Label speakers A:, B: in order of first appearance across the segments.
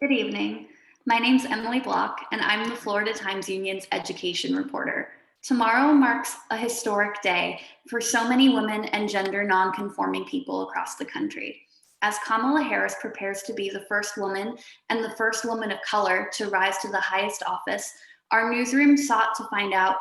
A: Good evening. My name's Emily Block, and I'm the Florida Times Union's education reporter. Tomorrow marks a historic day for so many women and gender non-conforming people across the country. As Kamala Harris prepares to be the first woman and the first woman of color to rise to the highest office, our newsroom sought to find out,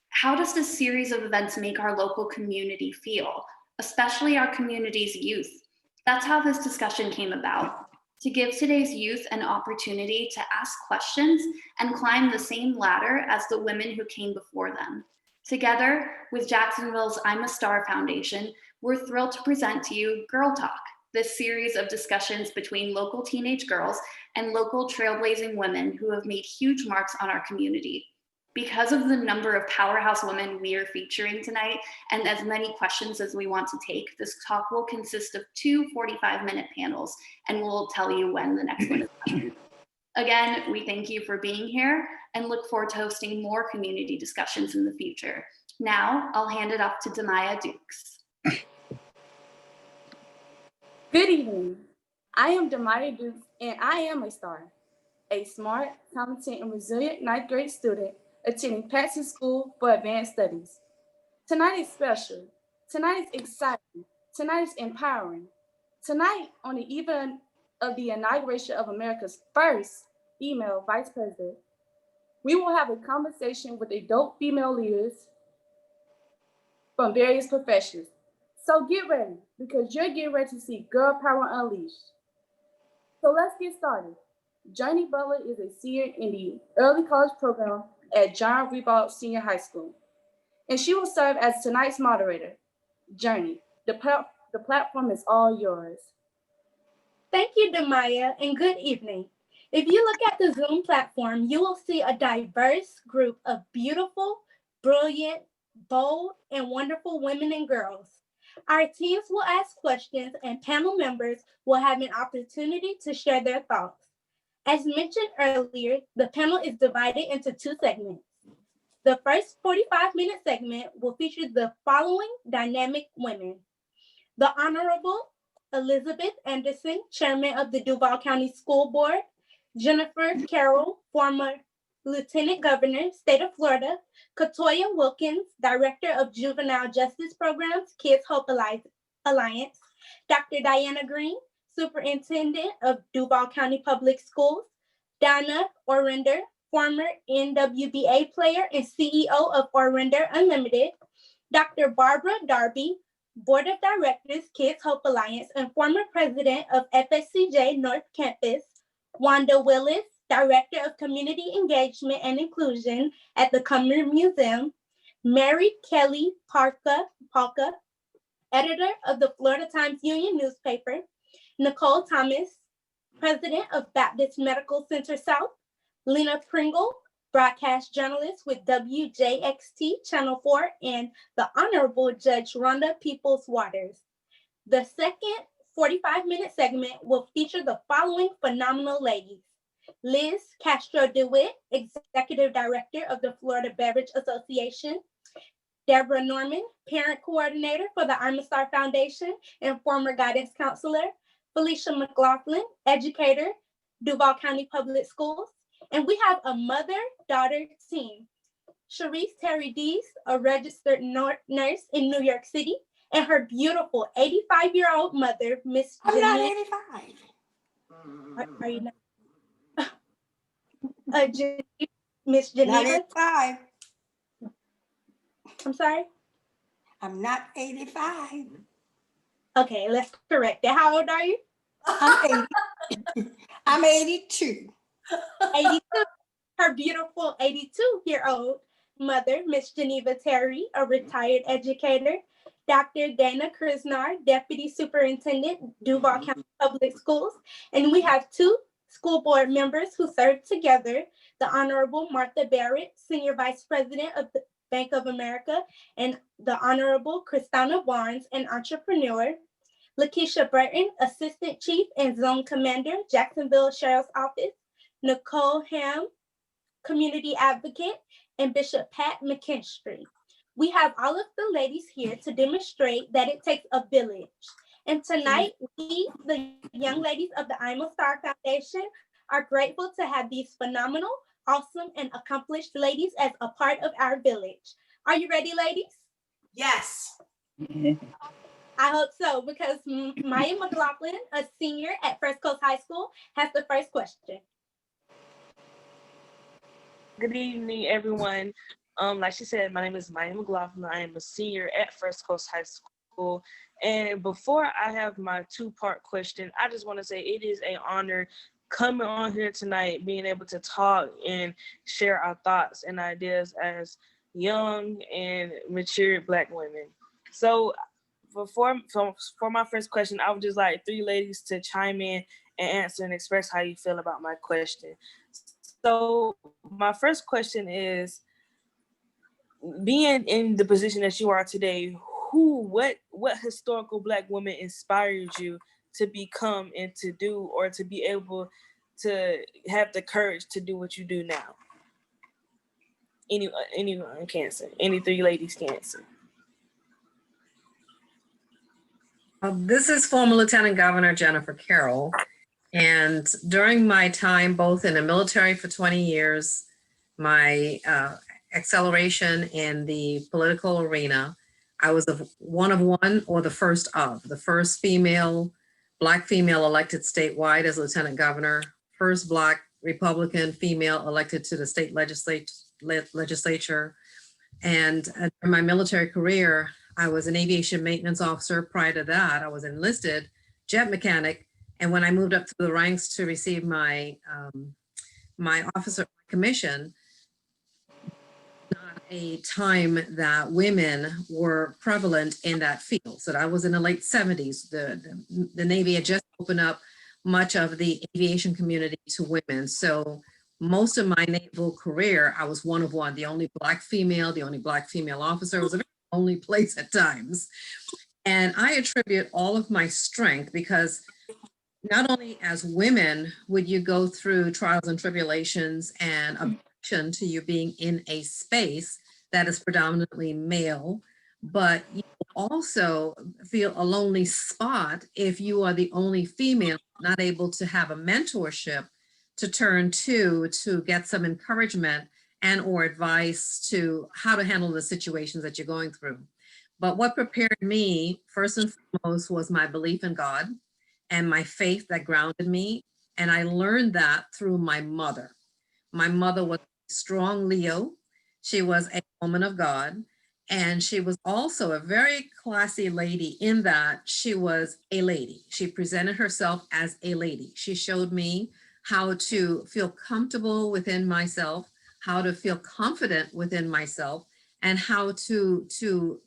A: how does this series of events make our local community feel, especially our community's youth? That's how this discussion came about, to give today's youth an opportunity to ask questions and climb the same ladder as the women who came before them. Together with Jacksonville's I'm a Star Foundation, we're thrilled to present to you Girl Talk, this series of discussions between local teenage girls and local trailblazing women who have made huge marks on our community. Because of the number of powerhouse women we are featuring tonight and as many questions as we want to take, this talk will consist of two 45-minute panels, and we'll tell you when the next one is coming. Again, we thank you for being here and look forward to hosting more community discussions in the future. Now, I'll hand it off to Demaya Dukes.
B: Good evening. I am Demaya Dukes, and I am a star, a smart, talented, and resilient ninth grade student attending Patsy School for Advanced Studies. Tonight is special. Tonight is exciting. Tonight is empowering. Tonight, on the eve of the inauguration of America's first female vice president, we will have a conversation with adult female leaders from various professions. So get ready, because you're getting ready to see girl power unleashed. So let's get started. Journey Butler is a senior in the early college program at John Ribault Senior High School, and she will serve as tonight's moderator. Journey, the platform is all yours.
C: Thank you, Demaya, and good evening. If you look at the Zoom platform, you will see a diverse group of beautiful, brilliant, bold, and wonderful women and girls. Our teams will ask questions, and panel members will have an opportunity to share their thoughts. As mentioned earlier, the panel is divided into two segments. The first 45-minute segment will feature the following dynamic women: the Honorable Elizabeth Anderson, Chairman of the Duval County School Board; Jennifer Carroll, former Lieutenant Governor, State of Florida; Katoya Wilkins, Director of Juvenile Justice Programs, Kids Hope Alliance; Dr. Diana Green, Superintendent of Duval County Public Schools; Donna Orender, former NWBA player and CEO of Orender Unlimited; Dr. Barbara Darby, Board of Directors, Kids Hope Alliance, and former president of FSCJ North Campus; Wanda Willis, Director of Community Engagement and Inclusion at the Cumber Museum; Mary Kelly Palka, editor of the Florida Times Union newspaper; Nicole Thomas, president of Baptist Medical Center South; Lena Pringle, broadcast journalist with WJXT Channel 4, and the Honorable Judge Rhonda Peoples Waters. The second 45-minute segment will feature the following phenomenal ladies: Liz Castro DeWitt, Executive Director of the Florida Beverage Association; Deborah Norman, Parent Coordinator for the I'm a Star Foundation and former guidance counselor; Felicia McLaughlin, Educator, Duval County Public Schools; and we have a mother-daughter team: Sharice Terry Dees, a registered nurse in New York City, and her beautiful 85-year-old mother, Miss
D: I'm
C: Geneva.
D: not 85.
C: Are you not? Miss Geneva?
D: Not 85.
C: I'm sorry?
D: I'm not 85.
C: Okay, let's correct it. How old are you?
D: I'm 80. I'm 82.
C: 82. Her beautiful 82-year-old mother, Miss Geneva Terry, a retired educator; Dr. Dana Krisnar, Deputy Superintendent, Duval County Public Schools. And we have two school board members who serve together: the Honorable Martha Barrett, Senior Vice President of the Bank of America, and the Honorable Christina Barnes, an entrepreneur; Lakeisha Burton, Assistant Chief and Zone Commander, Jacksonville Sheriff's Office; Nicole Ham, Community Advocate; and Bishop Pat McKinstry. We have all of the ladies here to demonstrate that it takes a village. And tonight, we, the young ladies of the I'm a Star Foundation, are grateful to have these phenomenal, awesome, and accomplished ladies as a part of our village. Are you ready, ladies?
E: Yes.
C: I hope so, because Maya McLaughlin, a senior at First Coast High School, has the first question.
F: Good evening, everyone. Like she said, my name is Maya McLaughlin. I am a senior at First Coast High School. And before I have my two-part question, I just want to say it is an honor coming on here tonight, being able to talk and share our thoughts and ideas as young and mature Black women. So for my first question, I would just like three ladies to chime in and answer and express how you feel about my question. So my first question is, being in the position that you are today, what historical Black woman inspired you to become and to do, or to be able to have the courage to do what you do now? Anyone can answer. Any three ladies can answer.
G: This is former Lieutenant Governor Jennifer Carroll. And during my time, both in the military for 20 years, my acceleration in the political arena, I was one of one, or the first female, Black female elected statewide as Lieutenant Governor, first Black Republican female elected to the state legislature. And in my military career, I was an aviation maintenance officer. Prior to that, I was enlisted jet mechanic. And when I moved up through the ranks to receive my my officer commission, not a time that women were prevalent in that field. So that was in the late 70s. The Navy had just opened up much of the aviation community to women. So most of my naval career, I was one of one, the only Black female, the only Black female officer. It was a very lonely place at times. And I attribute all of my strength because not only as women would you go through trials and tribulations and objection to you being in a space that is predominantly male, but you also feel a lonely spot if you are the only female not able to have a mentorship to turn to get some encouragement and or advice to how to handle the situations that you're going through. But what prepared me first and foremost was my belief in God and my faith that grounded me. And I learned that through my mother. My mother was a strong Leo. She was a woman of God. And she was also a very classy lady in that she was a lady. She presented herself as a lady. She showed me how to feel comfortable within myself, how to feel confident within myself, and how to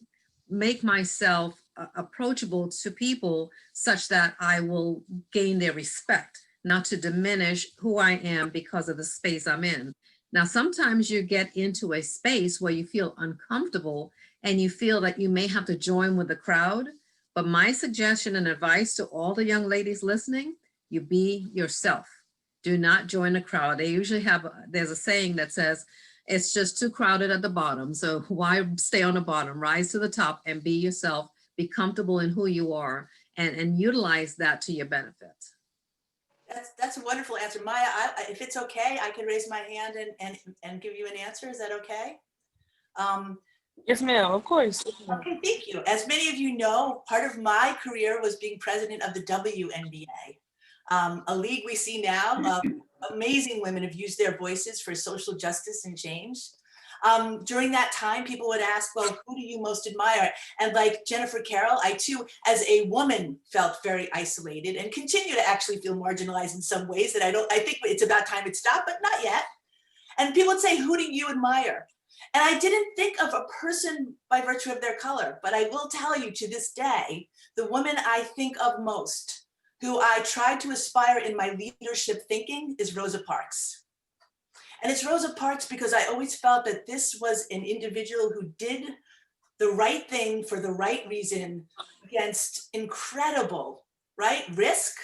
G: make myself approachable to people such that I will gain their respect, not to diminish who I am because of the space I'm in. Now, sometimes you get into a space where you feel uncomfortable and you feel that you may have to join with the crowd. But my suggestion and advice to all the young ladies listening, you be yourself. Do not join the crowd. They usually there's a saying that says, it's just too crowded at the bottom. So why stay on the bottom? Rise to the top and be yourself, be comfortable in who you are, and utilize that to your benefit.
E: That's a wonderful answer. Maya, if it's okay, I can raise my hand and give you an answer. Is that okay?
F: Yes, ma'am, of course.
E: Okay, thank you. As many of you know, part of my career was being president of the WNBA, a league we see now. Amazing women have used their voices for social justice and change. During that time, people would ask, well, who do you most admire? And like Jennifer Carroll, I too, as a woman, felt very isolated and continue to actually feel marginalized in some ways that I think it's about time it stopped, but not yet. And people would say, who do you admire? And I didn't think of a person by virtue of their color, but I will tell you to this day, the woman I think of most, who I tried to aspire in my leadership thinking, is Rosa Parks. And it's Rosa Parks because I always felt that this was an individual who did the right thing for the right reason against incredible, risk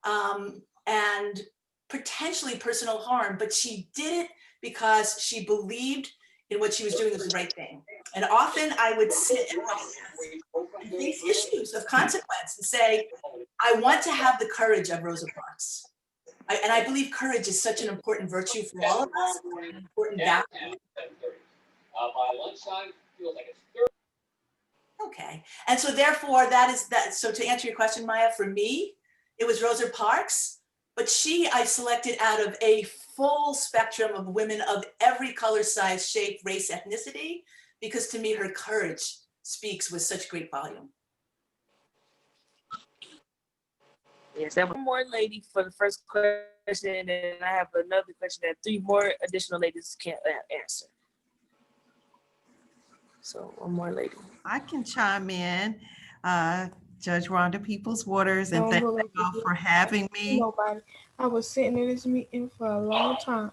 E: and potentially personal harm, but she did it because she believed in what she was doing was the right thing. And often I would sit and face issues of consequence and say, I want to have the courage of Rosa Parks. And I believe courage is such an important virtue for all of us, an important value.
H: By lunchtime, feels like it's
E: Okay, and so therefore that is that. So to answer your question, Maya, for me, it was Rosa Parks, but I selected out of a full spectrum of women of every color, size, shape, race, ethnicity, because to me, her courage speaks with such great volume.
F: Yes, I have one more lady for the first question, and then I have another question that 3 more additional ladies can answer. So one more lady.
I: I can chime in. Judge Rhonda Peoples Waters, and thank you all for having me.
J: Nobody. I was sitting in this meeting for a long time.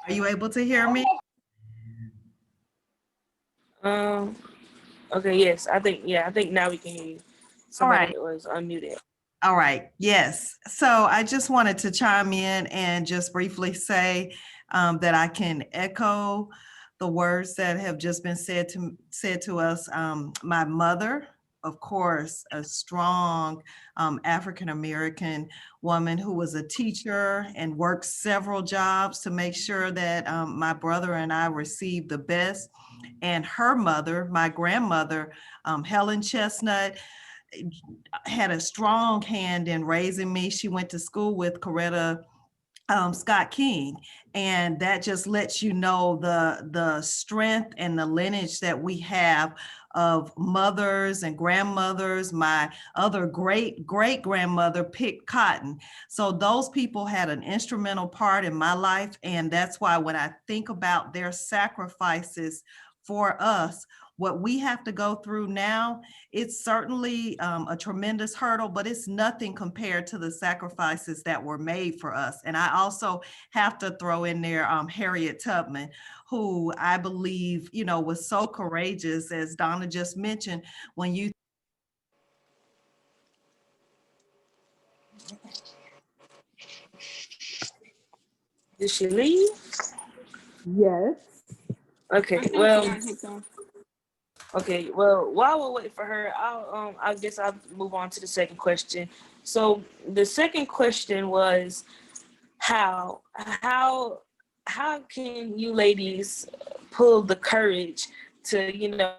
I: Are you able to hear me?
F: Okay, yes, I think now we can hear you. Somebody was unmuted.
I: All right, yes. So I just wanted to chime in and just briefly say that I can echo the words that have just been said to us. My mother, of course, a strong African-American woman who was a teacher and worked several jobs to make sure that my brother and I received the best. And her mother, my grandmother, Helen Chestnut, had a strong hand in raising me. She went to school with Coretta Scott King, and that just lets you know the strength and the lineage that we have of mothers and grandmothers. My other great grandmother picked cotton, so those people had an instrumental part in my life, and that's why when I think about their sacrifices for us, what we have to go through now, it's certainly a tremendous hurdle, but it's nothing compared to the sacrifices that were made for us. And I also have to throw in there Harriet Tubman, who I believe, was so courageous, as Donna just mentioned. When you
F: Did she leave?
J: Yes.
F: Okay, well. Okay, well, while we're waiting for her, I guess I'll move on to the second question. So the second question was, how can you ladies pull the courage to,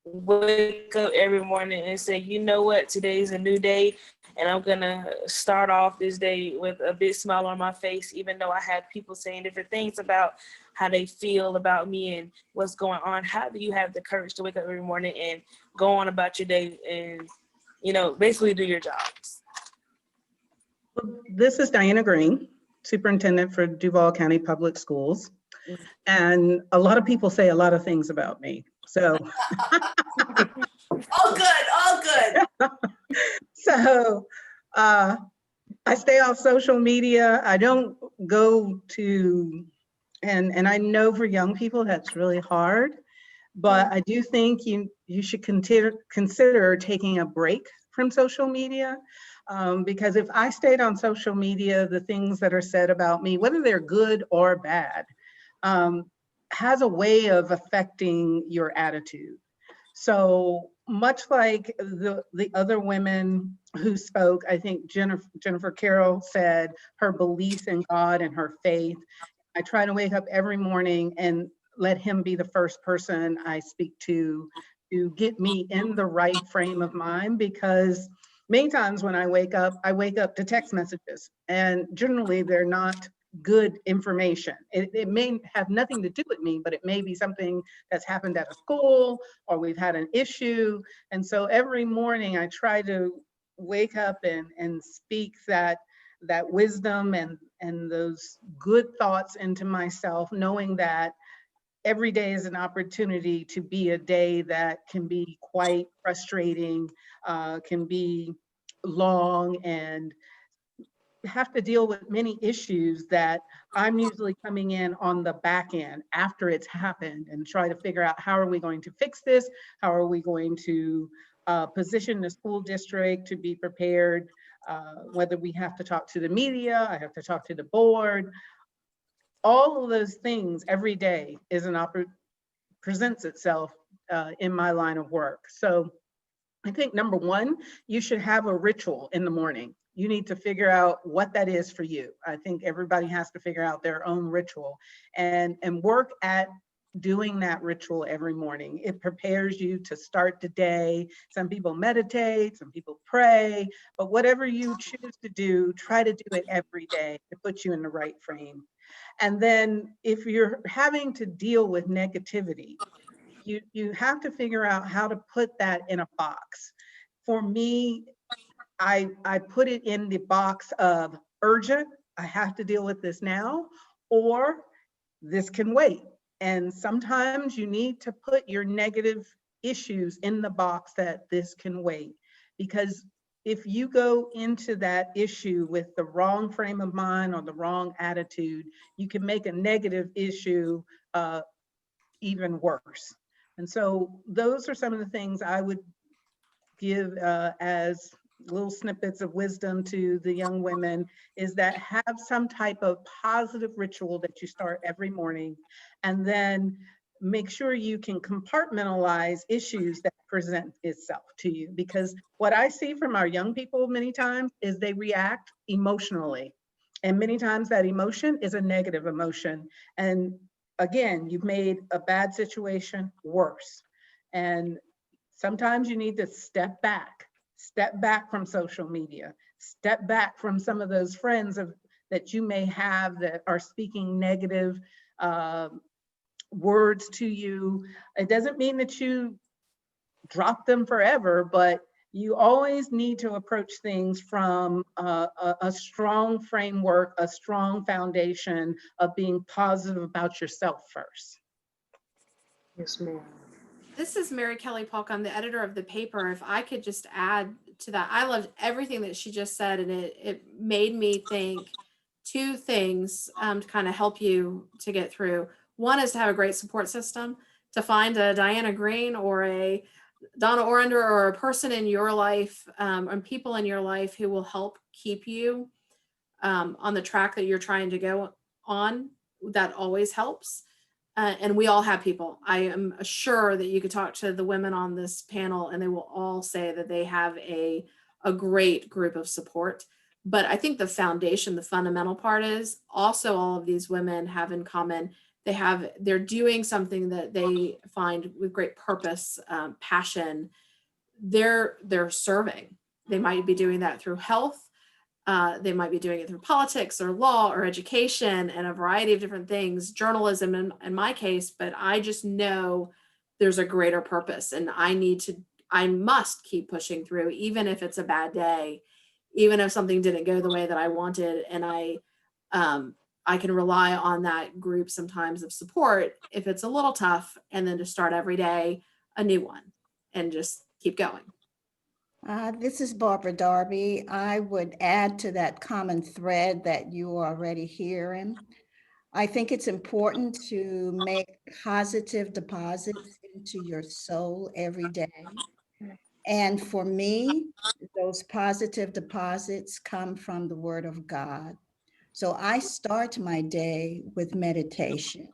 F: wake up every morning and say, you know what, today's a new day, and I'm gonna start off this day with a big smile on my face, even though I had people saying different things about how they feel about me and what's going on. How do you have the courage to wake up every morning and go on about your day and, basically do your jobs?
K: Well, this is Diana Green, Superintendent for Duval County Public Schools. And a lot of people say a lot of things about me. So
E: all good.
K: So I stay off social media. I don't go to, and I know for young people that's really hard, but I do think you should consider taking a break from social media, because if I stayed on social media, the things that are said about me, whether they're good or bad, has a way of affecting your attitude. So much like the other women who spoke, I think Jennifer Carroll said her belief in God and her faith. I try to wake up every morning and let him be the first person I speak to get me in the right frame of mind, because many times when I wake up to text messages, and generally they're not good information. It may have nothing to do with me, but it may be something that's happened at a school or we've had an issue. And so every morning I try to wake up and speak that wisdom and those good thoughts into myself, knowing that every day is an opportunity to be a day that can be quite frustrating, can be long, and have to deal with many issues that I'm usually coming in on the back end after it's happened and try to figure out how are we going to fix this? How are we going to position the school district to be prepared, whether we have to talk to the media, I have to talk to the board. All of those things every day is presents itself in my line of work. So I think number one, you should have a ritual in the morning. You need to figure out what that is for you. I think everybody has to figure out their own ritual and work at doing that ritual every morning. It prepares you to start the day. Some people meditate, some people pray, but whatever you choose to do, try to do it every day to put you in the right frame. And then if you're having to deal with negativity, you have to figure out how to put that in a box. For me, I put it in the box of urgent, I have to deal with this now, or this can wait. And sometimes you need to put your negative issues in the box that this can wait. Because if you go into that issue with the wrong frame of mind or the wrong attitude, you can make a negative issue even worse. And so those are some of the things I would give as little snippets of wisdom to the young women, is that have some type of positive ritual that you start every morning, and then make sure you can compartmentalize issues that present itself to you. Because what I see from our young people many times is they react emotionally. And many times that emotion is a negative emotion. And again, you've made a bad situation worse. And sometimes you need to step back from social media, step back from some of those friends that you may have that are speaking negative words to you. It doesn't mean that you drop them forever, but you always need to approach things from a strong framework, a strong foundation of being positive about yourself first.
F: Yes, ma'am.
L: This is Mary Kelly Polk. I'm the editor of the paper. If I could just add to that, I loved everything that she just said, and it made me think two things to kind of help you to get through. One is to have a great support system, to find a Diana Green or a Donna Orander or a person in your life and people in your life who will help keep you on the track that you're trying to go on. That always helps. And we all have people. I am sure that you could talk to the women on this panel and they will all say that they have a great group of support. But I think the foundation, the fundamental part is also all of these women have in common, they're doing something that they find with great purpose, passion. They're serving. They might be doing that through health. They might be doing it through politics or law or education and a variety of different things, journalism in my case, but I just know there's a greater purpose and I must keep pushing through, even if it's a bad day, even if something didn't go the way that I wanted. And I can rely on that group sometimes of support if it's a little tough, and then to start every day a new one and just keep going.
D: This is Barbara Darby. I would add to that common thread that you are already hearing. I think it's important to make positive deposits into your soul every day. And for me, those positive deposits come from the Word of God. So I start my day with meditation.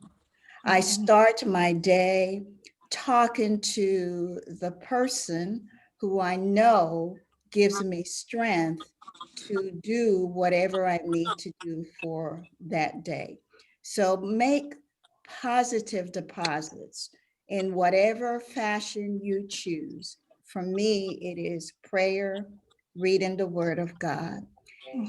D: I start my day talking to the person who I know gives me strength to do whatever I need to do for that day. So make positive deposits in whatever fashion you choose. For me, it is prayer, reading the Word of God.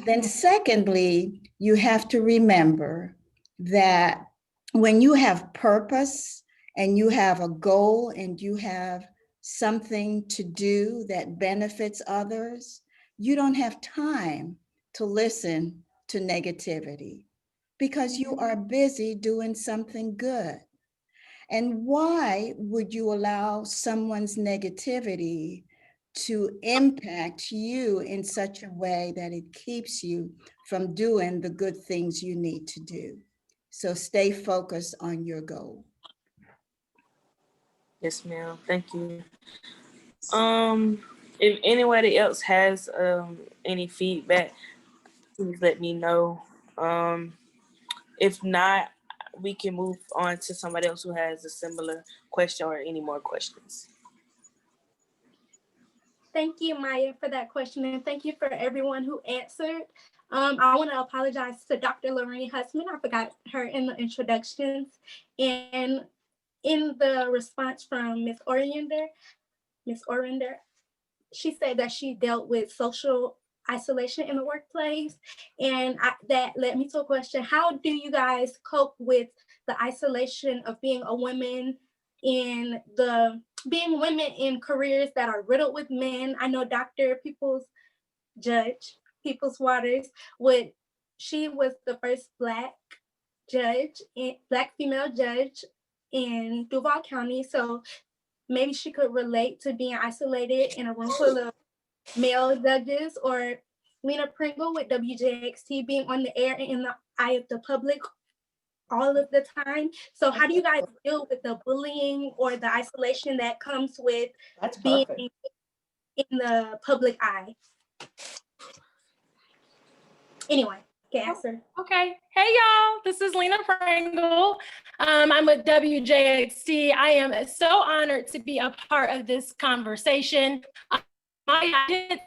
D: Then secondly, you have to remember that when you have purpose and you have a goal and you have something to do that benefits others, you don't have time to listen to negativity because you are busy doing something good. And why would you allow someone's negativity to impact you in such a way that it keeps you from doing the good things you need to do? So stay focused on your goal.
F: Yes, ma'am. Thank you. If anybody else has any feedback, please let me know. If not, we can move on to somebody else who has a similar question or any more questions.
C: Thank you, Maya, for that question, and thank you for everyone who answered. I want to apologize to Dr. Lorraine Husman. I forgot her in the introductions. And in the response from Ms. Oriender, she said that she dealt with social isolation in the workplace. And that led me to a question. How do you guys cope with the isolation of being women in careers that are riddled with men? I know Dr. Peoples Waters she was the first Black female judge in Duval County. So maybe she could relate to being isolated in a room full of male judges, or Lena Pringle with WJXT being on the air and in the eye of the public all of the time. So how do you guys deal with the bullying or the isolation that comes with being in the public eye? Anyway, can answer.
M: Okay. Hey, y'all. This is Lena Pringle. I'm with WJXT. I am so honored to be a part of this conversation. I did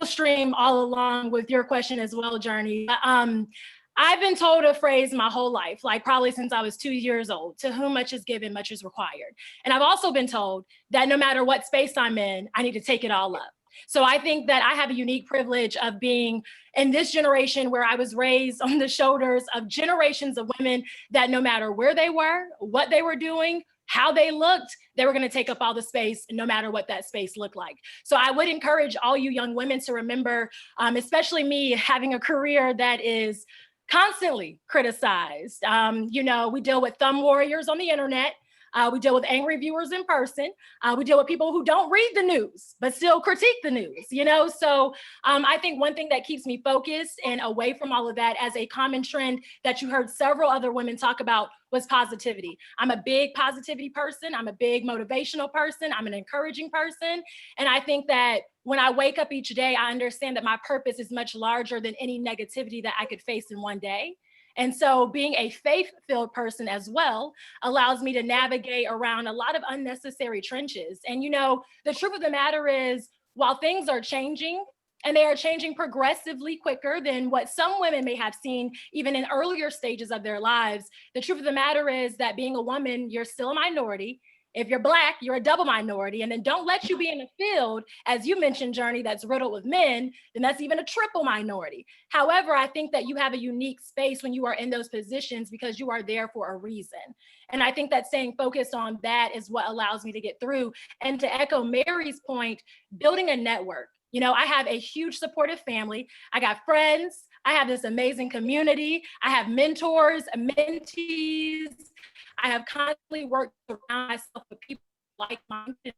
M: stream all along with your question as well, Journey. I've been told a phrase my whole life, like probably since I was 2 years old: to whom much is given, much is required. And I've also been told that no matter what space I'm in, I need to take it all up. So I think that I have a unique privilege of being in this generation where I was raised on the shoulders of generations of women that no matter where they were, what they were doing, how they looked, they were going to take up all the space, no matter what that space looked like. So I would encourage all you young women to remember, especially me having a career that is constantly criticized. We deal with thumb warriors on the internet. We deal with angry viewers in person. We deal with people who don't read the news, but still critique the news, So I think one thing that keeps me focused and away from all of that, as a common trend that you heard several other women talk about, was positivity. I'm a big positivity person. I'm a big motivational person. I'm an encouraging person. And I think that when I wake up each day, I understand that my purpose is much larger than any negativity that I could face in one day. And so being a faith-filled person as well allows me to navigate around a lot of unnecessary trenches. And the truth of the matter is, while things are changing, and they are changing progressively quicker than what some women may have seen even in earlier stages of their lives, the truth of the matter is that being a woman, you're still a minority. If you're Black, you're a double minority. And then don't let you be in a field, as you mentioned, Journey, that's riddled with men, then that's even a triple minority. However, I think that you have a unique space when you are in those positions because you are there for a reason. And I think that staying focused on that is what allows me to get through. And to echo Mary's point, building a network. I have a huge supportive family. I got friends. I have this amazing community. I have mentors, mentees. I have constantly worked around myself with people like mine, so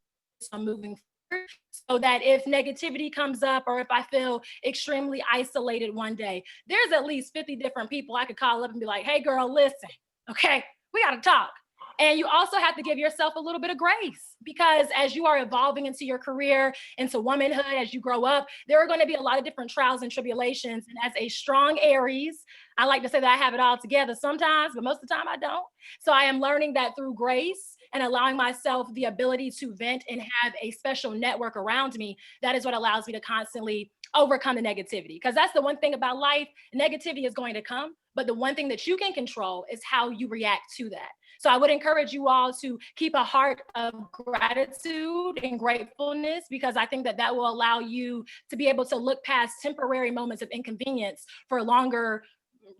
M: I'm moving forward, so that if negativity comes up or if I feel extremely isolated one day, there's at least 50 different people I could call up and be like, hey girl, listen, okay, we got to talk. And you also have to give yourself a little bit of grace, because as you are evolving into your career, into womanhood, as you grow up, there are going to be a lot of different trials and tribulations. And as a strong Aries, I like to say that I have it all together sometimes, but most of the time I don't. So I am learning that through grace and allowing myself the ability to vent and have a special network around me, that is what allows me to constantly overcome the negativity. Because that's the one thing about life, negativity is going to come, but the one thing that you can control is how you react to that. So I would encourage you all to keep a heart of gratitude and gratefulness, because I think that that will allow you to be able to look past temporary moments of inconvenience for longer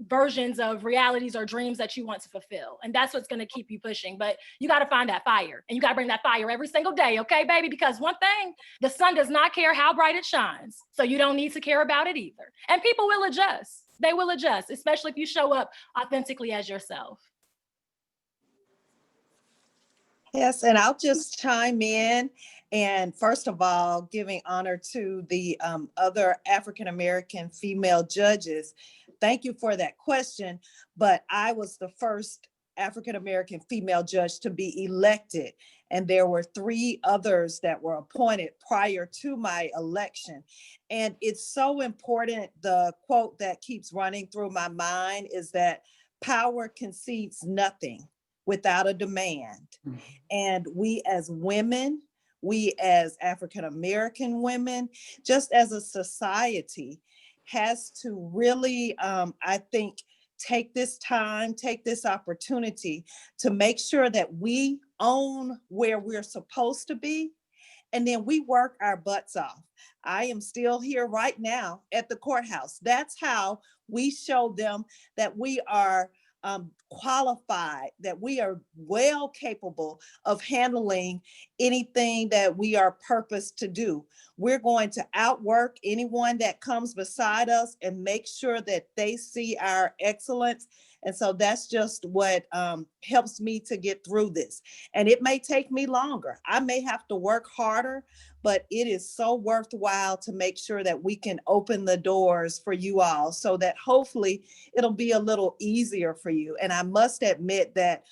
M: versions of realities or dreams that you want to fulfill. And that's what's going to keep you pushing. But you got to find that fire, and you got to bring that fire every single day. Okay, baby? Because one thing, the sun does not care how bright it shines. So you don't need to care about it either. And people will adjust. They will adjust, especially if you show up authentically as yourself.
N: Yes, and I'll just chime in. And first of all, giving honor to the other African-American female judges. Thank you for that question. But I was the first African-American female judge to be elected. And there were 3 others that were appointed prior to my election. And it's so important. The quote that keeps running through my mind is that power concedes nothing without a demand. And we as women, we as African American women, just as a society, has to really, I think, take this time, take this opportunity to make sure that we own where we're supposed to be, and then we work our butts off. I am still here right now at the courthouse. That's how we show them that we are qualified, that we are well capable of handling anything that we are purposed to do. We're going to outwork anyone that comes beside us and make sure that they see our excellence. And so that's just what helps me to get through this. And it may take me longer. I may have to work harder, but it is so worthwhile to make sure that we can open the doors for you all so that hopefully it'll be a little easier for you. And I must admit that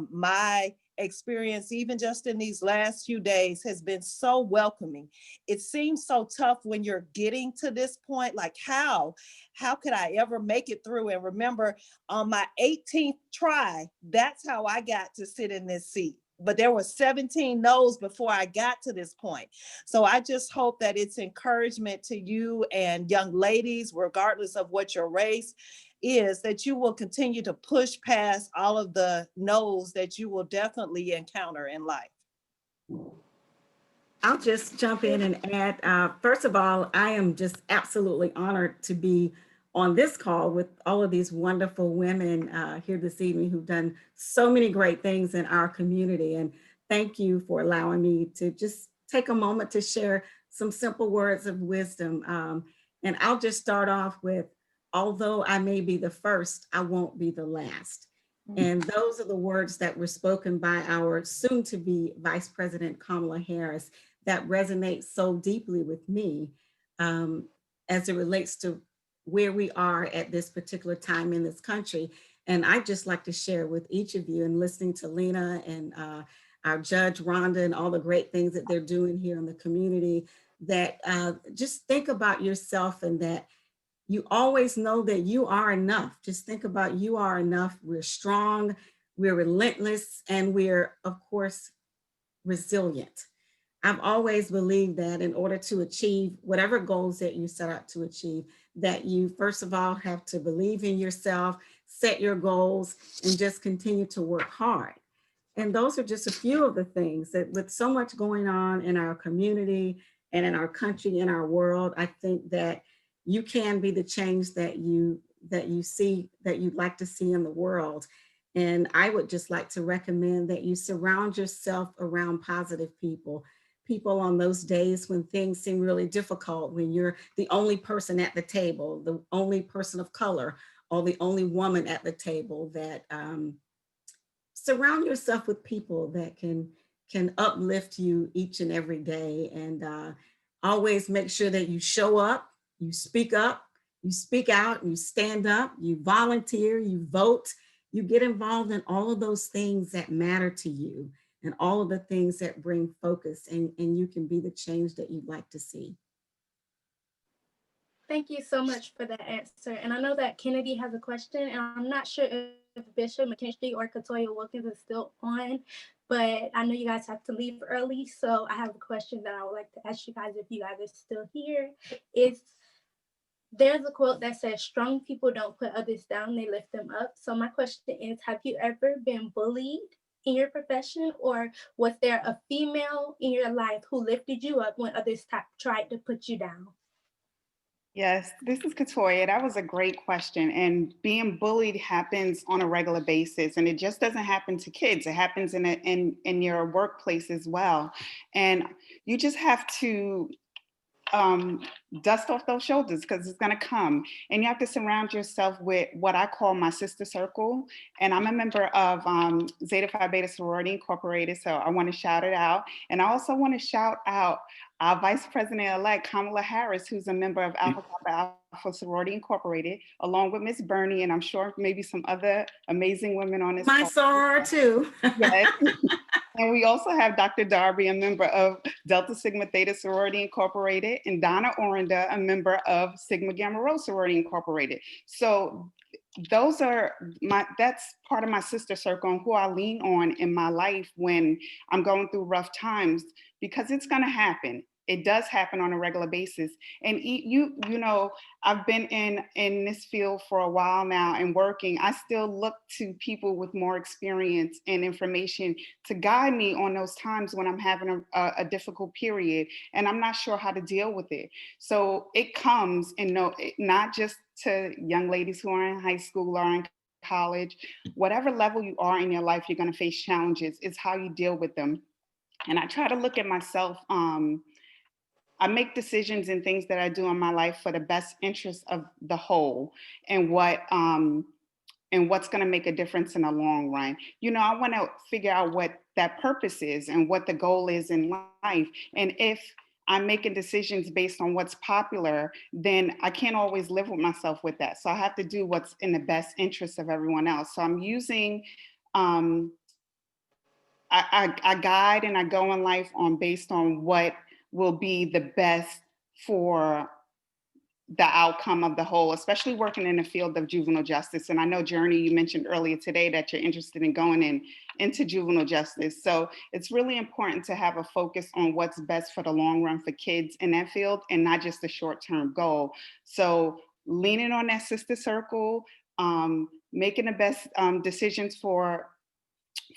N: my experience, even just in these last few days, has been so welcoming. It seems so tough when you're getting to this point, like how could I ever make it through? And remember, on my 18th try, that's how I got to sit in this seat. But there were 17 no's before I got to this point. So I just hope that it's encouragement to you and young ladies, regardless of what your race is, that you will continue to push past all of the no's that you will definitely encounter in life.
O: I'll just jump in and add, first of all, I am just absolutely honored to be on this call with all of these wonderful women here this evening who've done so many great things in our community. And thank you for allowing me to just take a moment to share some simple words of wisdom. And I'll just start off with, although I may be the first, I won't be the last. And those are the words that were spoken by our soon-to-be Vice President Kamala Harris that resonate so deeply with me as it relates to where we are at this particular time in this country. And I'd just like to share with each of you, and listening to Lena and our judge Rhonda and all the great things that they're doing here in the community, that just think about yourself and that you always know that you are enough. Just think about you are enough. We're strong, we're relentless, and we're, of course, resilient. I've always believed that in order to achieve whatever goals that you set out to achieve, that you, first of all, have to believe in yourself, set your goals, and just continue to work hard. And those are just a few of the things that, with so much going on in our community and in our country, in our world, I think that you can be the change that you see, that you'd like to see in the world. And I would just like to recommend that you surround yourself around positive people on those days when things seem really difficult, when you're the only person at the table, the only person of color, or the only woman at the table, that surround yourself with people that can uplift you each and every day. And always make sure that you show up, you speak out, you stand up, you volunteer, you vote, you get involved in all of those things that matter to you and all of the things that bring focus, and you can be the change that you'd like to see.
C: Thank you so much for that answer. And I know that Kennedy has a question, and I'm not sure if Bishop McKinstry or Katoya Wilkins is still on, but I know you guys have to leave early. So I have a question that I would like to ask you guys if you guys are still here. There's a quote that says, strong people don't put others down, they lift them up. So my question is, have you ever been bullied in your profession, or was there a female in your life who lifted you up when others tried to put you down?
P: Yes, this is Katoya. That was a great question. And being bullied happens on a regular basis, and it just doesn't happen to kids. It happens in your workplace as well. And you just have to dust off those shoulders, because it's going to come. And you have to surround yourself with what I call my sister circle. And I'm a member of Zeta Phi Beta Sorority Incorporated, so I want to shout it out. And I also want to shout out our Vice President-elect Kamala Harris, who's a member of Alpha Kappa Alpha Sorority Incorporated, along with Miss Bernie, and I'm sure maybe some other amazing women on this
O: My
P: call.
O: soror too.
P: Yes. And we also have Dr. Darby, a member of Delta Sigma Theta Sorority Incorporated, and Donna Orinda, a member of Sigma Gamma Rho Sorority Incorporated. So those are that's part of my sister circle and who I lean on in my life when I'm going through rough times, because it's going to happen. It does happen on a regular basis. And you know, I've been in this field for a while now and working. I still look to people with more experience and information to guide me on those times when I'm having a difficult period and I'm not sure how to deal with it. So it comes, and no, not just to young ladies who are in high school or in college, whatever level you are in your life, you're going to face challenges. It's how you deal with them. And I try to look at myself. I make decisions and things that I do in my life for the best interest of the whole, and what's going to make a difference in the long run. You know, I want to figure out what that purpose is and what the goal is in life. And if I'm making decisions based on what's popular, then I can't always live with myself with that. So I have to do what's in the best interest of everyone else. So I'm using, I guide and I go in life based on what will be the best for the outcome of the whole, especially working in the field of juvenile justice. And I know, Journey, you mentioned earlier today that you're interested in going into juvenile justice. So it's really important to have a focus on what's best for the long run for kids in that field and not just a short-term goal. So leaning on that sister circle, making the best decisions for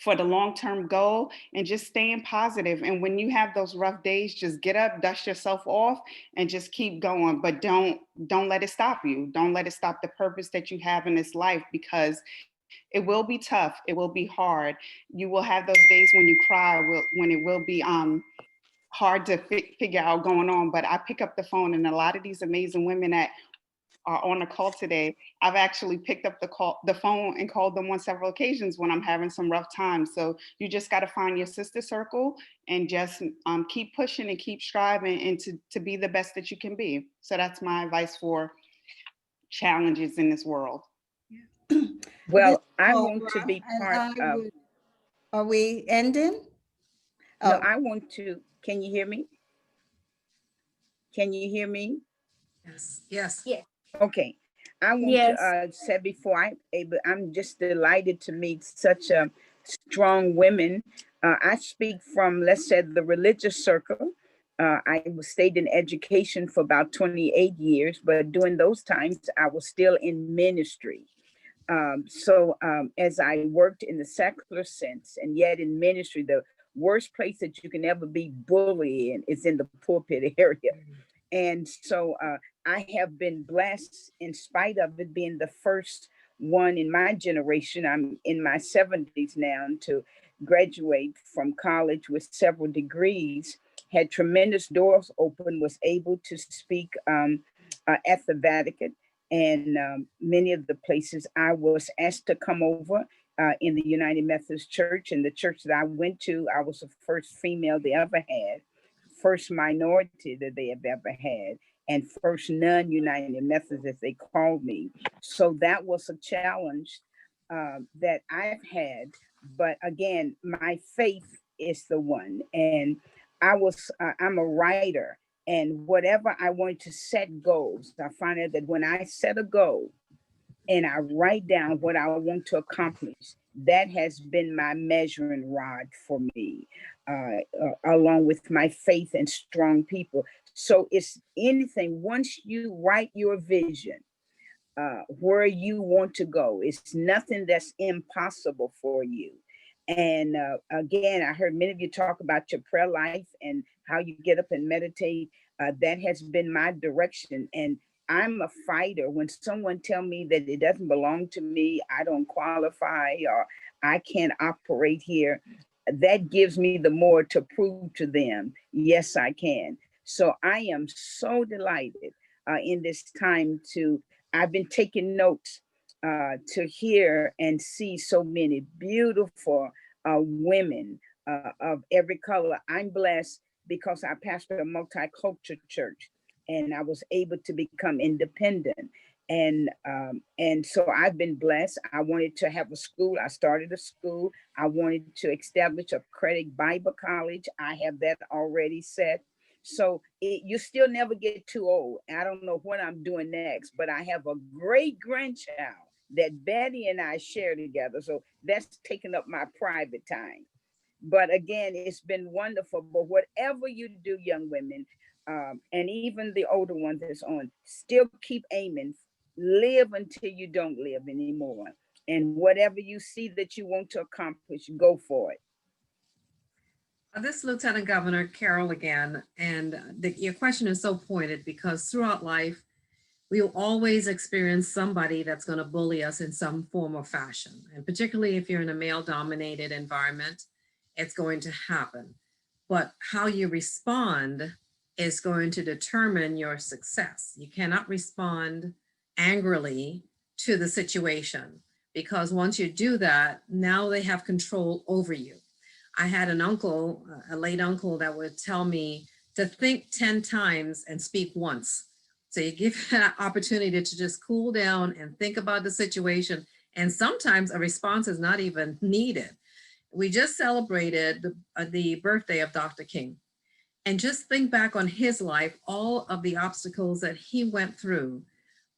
P: the long-term goal, and just staying positive. And when you have those rough days, just get up, dust yourself off, and just keep going. But don't let it stop you. Don't let it stop the purpose that you have in this life, because it will be tough. It will be hard. You will have those days when you cry, when it will be hard to figure out going on. But I pick up the phone, and a lot of these amazing women that are on the call today, I've actually picked up the phone and called them on several occasions when I'm having some rough times. So you just got to find your sister circle and just keep pushing and keep striving, and to be the best that you can be. So that's my advice for challenges in this world.
Q: Well, I want to be part of.
D: Are we ending?
Q: No, I want to. Can you hear me? Can you hear me?
G: Yes. Yes.
C: Yes.
Q: Okay. I want to say before I'm just delighted to meet such strong women. I speak from, let's say, the religious circle. I stayed in education for about 28 years, but during those times, I was still in ministry. As I worked in the secular sense and yet in ministry, the worst place that you can ever be bullied in is in the pulpit area. And so I have been blessed, in spite of it being the first one in my generation. I'm in my 70s now, to graduate from college with several degrees, had tremendous doors open, was able to speak at the Vatican and many of the places. I was asked to come over in the United Methodist Church, and the church that I went to, I was the first female they ever had, first minority that they have ever had, and first non-United Methodist, as they called me. So that was a challenge that I've had. But again, my faith is the one. And I'm a writer, and whatever I want to set goals, I find out that when I set a goal and I write down what I want to accomplish, that has been my measuring rod for me, along with my faith and strong people. So it's anything, once you write your vision, where you want to go, it's nothing that's impossible for you. And again, I heard many of you talk about your prayer life and how you get up and meditate. That has been my direction. And I'm a fighter. When someone tell me that it doesn't belong to me, I don't qualify, or I can't operate here, that gives me the more to prove to them, yes, I can. So I am so delighted in this time I've been taking notes to hear and see so many beautiful women of every color. I'm blessed because I pastor a multicultural church, and I was able to become independent. And so I've been blessed. I wanted to have a school. I started a school. I wanted to establish a credit Bible college. I have that already set. So you still never get too old. I don't know what I'm doing next, but I have a great grandchild that Betty and I share together. So that's taking up my private time. But again, it's been wonderful. But whatever you do, young women, and even the older ones that's on, still keep aiming. Live until you don't live anymore. And whatever you see that you want to accomplish, go for it.
G: This Lieutenant Governor Carol again, and your question is so pointed because throughout life, we will always experience somebody that's going to bully us in some form or fashion. And particularly if you're in a male-dominated environment, it's going to happen. But how you respond is going to determine your success. You cannot respond angrily to the situation because once you do that, now they have control over you. I had an uncle, a late uncle, that would tell me to think 10 times and speak once. So you give that opportunity to just cool down and think about the situation. And sometimes a response is not even needed. We just celebrated the birthday of Dr. King. And just think back on his life, all of the obstacles that he went through,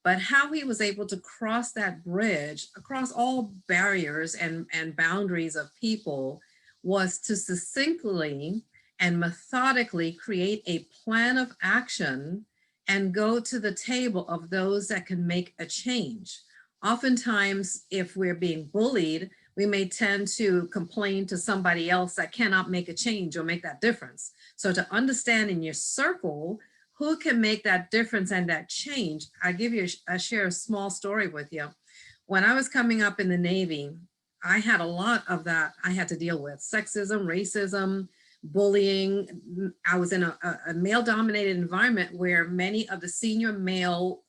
G: but how he was able to cross that bridge across all barriers and boundaries of people was to succinctly and methodically create a plan of action and go to the table of those that can make a change. Oftentimes, if we're being bullied, we may tend to complain to somebody else that cannot make a change or make that difference. So to understand in your circle, who can make that difference and that change. I share a small story with you. When I was coming up in the Navy, I had a lot of that I had to deal with: sexism, racism, bullying. I was in a male-dominated environment where many of the senior male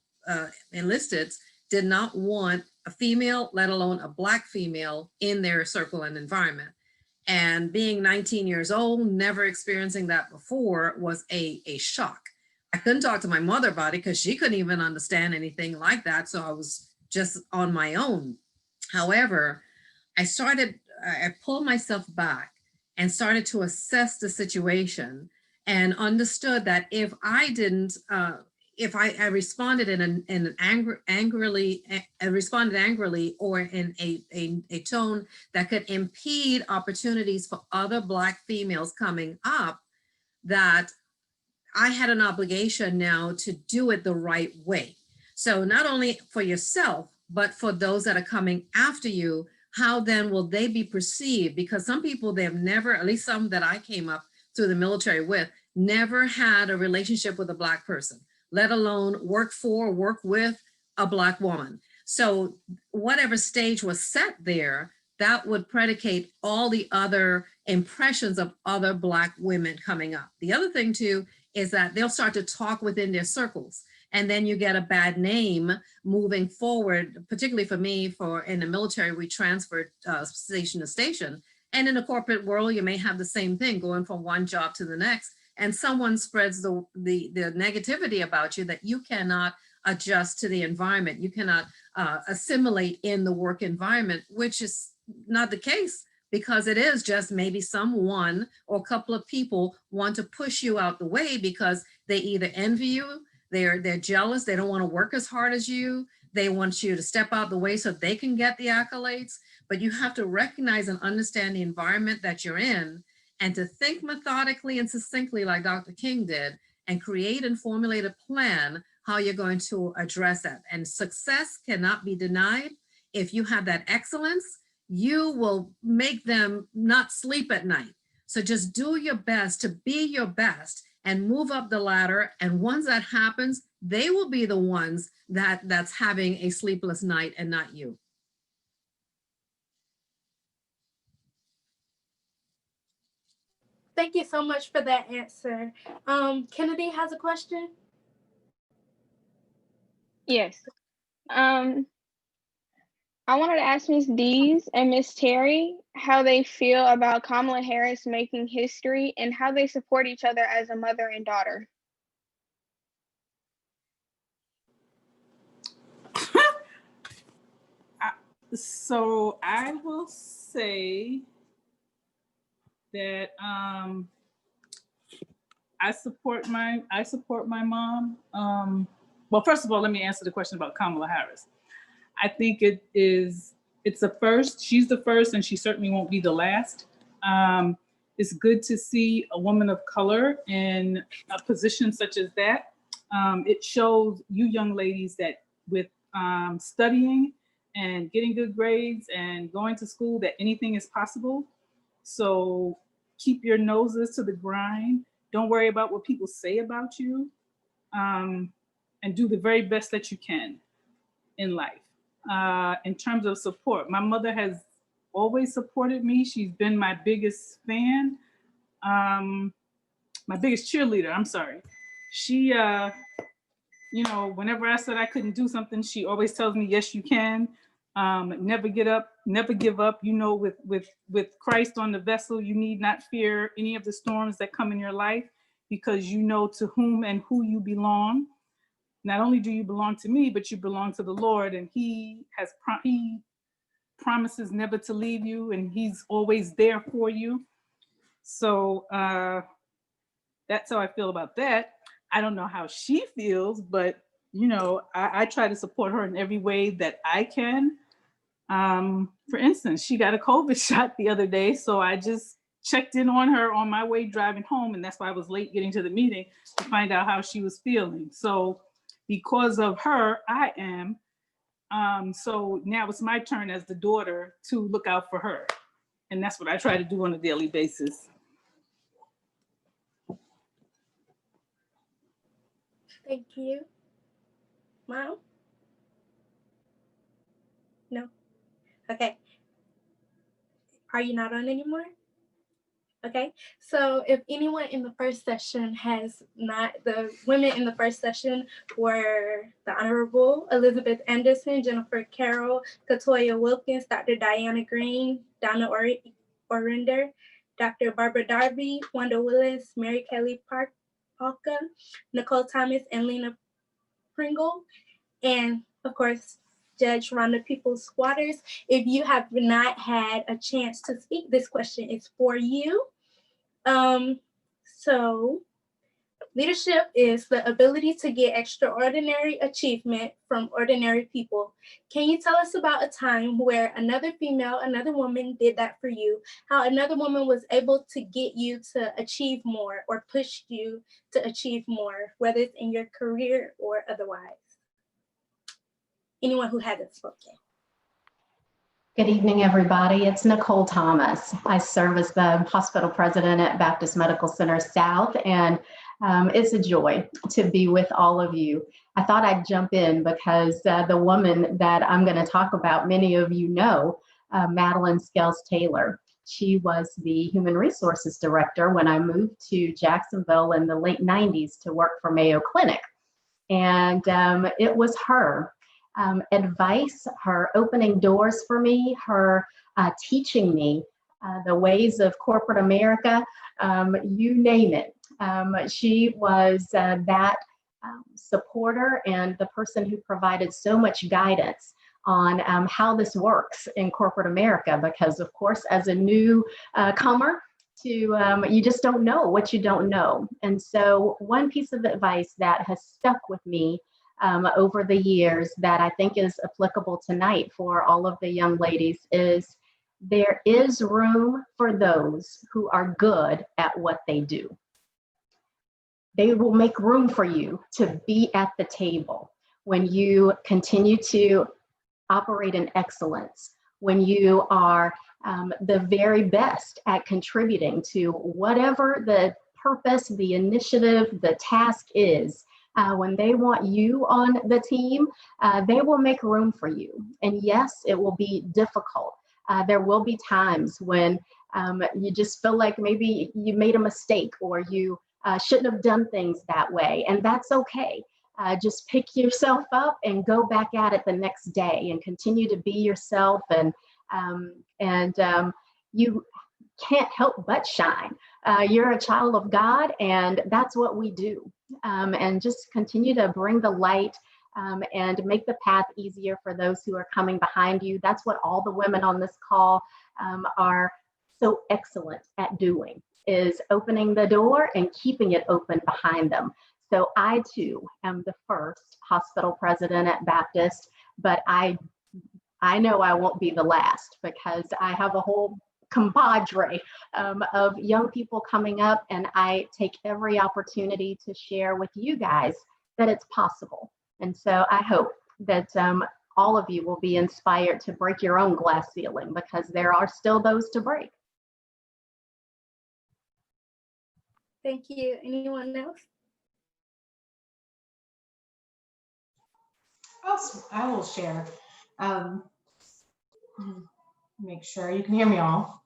G: enlisteds did not want a female, let alone a Black female, in their circle and environment. And being 19 years old, never experiencing that before, was a shock. I couldn't talk to my mother about it because she couldn't even understand anything like that. So I was just on my own. However, I pulled myself back and started to assess the situation and understood that if I didn't, if I responded responded angrily or in a tone that could impede opportunities for other Black females coming up, that I had an obligation now to do it the right way. So not only for yourself, but for those that are coming after you, how then will they be perceived? Because some people, they have never, at least some that I came up through the military with, never had a relationship with a Black person, let alone work for, work with a Black woman. So whatever stage was set there, that would predicate all the other impressions of other Black women coming up. The other thing too is that they'll start to talk within their circles. And then you get a bad name moving forward, particularly for me, in the military, we transferred station to station. And in the corporate world, you may have the same thing, going from one job to the next, and someone spreads the negativity about you that you cannot adjust to the environment. You cannot assimilate in the work environment, which is not the case, because it is just maybe someone or a couple of people want to push you out the way because they either envy you, they're jealous, they don't want to work as hard as you, they want you to step out the way so they can get the accolades. But you have to recognize and understand the environment that you're in, and to think methodically and succinctly like Dr. King did, and create and formulate a plan how you're going to address that. And success cannot be denied. If you have that excellence, you will make them not sleep at night. So just do your best to be your best and move up the ladder. And once that happens, they will be the ones that's having a sleepless night and not you.
C: Thank you so much for that answer. Kennedy has a question.
R: Yes. I wanted to ask Ms. Dees and Ms. Terry how they feel about Kamala Harris making history and how they support each other as a mother and daughter.
S: So I will say that I support my mom. Well, first of all, let me answer the question about Kamala Harris. I think it's a first. She's the first, and she certainly won't be the last. It's good to see a woman of color in a position such as that. It shows you young ladies that with studying and getting good grades and going to school, that anything is possible. So keep your noses to the grind. Don't worry about what people say about you, and do the very best that you can in life. In terms of support, my mother has always supported me. She's been my biggest fan, my biggest cheerleader. I'm sorry. She, whenever I said I couldn't do something, she always tells me, yes, you can. Never get up, never give up. With Christ on the vessel, you need not fear any of the storms that come in your life, because you know to whom and who you belong. Not only do you belong to me, but you belong to the Lord, and he promises never to leave you, and he's always there for you. So that's how I feel about that. I don't know how she feels, but I try to support her in every way that I can. For instance, she got a COVID shot the other day, so I just checked in on her on my way driving home, and that's why I was late getting to the meeting, to find out how she was feeling. So because of her, I am. So now it's my turn as the daughter to look out for her. And that's what I try to do on a daily basis.
C: Thank you. Mom? No? Okay. Are you not on anymore? Okay, so if anyone in the first session has not, the women in the first session were the Honorable Elizabeth Anderson, Jennifer Carroll, Katoya Wilkins, Dr. Diana Green, Donna Orinder, Dr. Barbara Darby, Wanda Willis, Mary Kelly Parka, Nicole Thomas, and Lena Pringle, and of course, Judge Rhonda Peoples-Waters. If you have not had a chance to speak, this question is for you. So leadership is the ability to get extraordinary achievement from ordinary people. Can you tell us about a time where another woman did that for you? How another woman was able to get you to achieve more or push you to achieve more, whether it's in your career or otherwise? Anyone who hasn't spoken.
T: Good evening, everybody. It's Nicole Thomas. I serve as the hospital president at Baptist Medical Center South, and it's a joy to be with all of you. I thought I'd jump in because the woman that I'm going to talk about, many of you know, Madeline Scales-Taylor. She was the Human Resources Director when I moved to Jacksonville in the late 90s to work for Mayo Clinic. And it was her advice, her opening doors for me, her teaching me the ways of corporate America, you name it. She was that supporter and the person who provided so much guidance on how this works in corporate America, because of course, as a new comer, you just don't know what you don't know. And so one piece of advice that has stuck with me over the years that I think is applicable tonight for all of the young ladies is there is room for those who are good at what they do. They will make room for you to be at the table when you continue to operate in excellence, when you are the very best at contributing to whatever the purpose, the initiative, the task is. When they want you on the team, they will make room for you. And yes, it will be difficult. There will be times when you just feel like maybe you made a mistake or you shouldn't have done things that way. And that's okay. Just pick yourself up and go back at it the next day and continue to be yourself. And you can't help but shine. You're a child of God, and that's what we do. And just continue to bring the light and make the path easier for those who are coming behind you. That's what all the women on this call are so excellent at doing, is opening the door and keeping it open behind them. So I too am the first hospital president at Baptist, but I I know I won't be the last because I have a whole compadre of young people coming up, and I take every opportunity to share with you guys that it's possible. And so I hope that all of you will be inspired to break your own glass ceiling, because there are still those to break.
C: Thank you. Anyone else?
U: I will share. Make sure you can hear me all.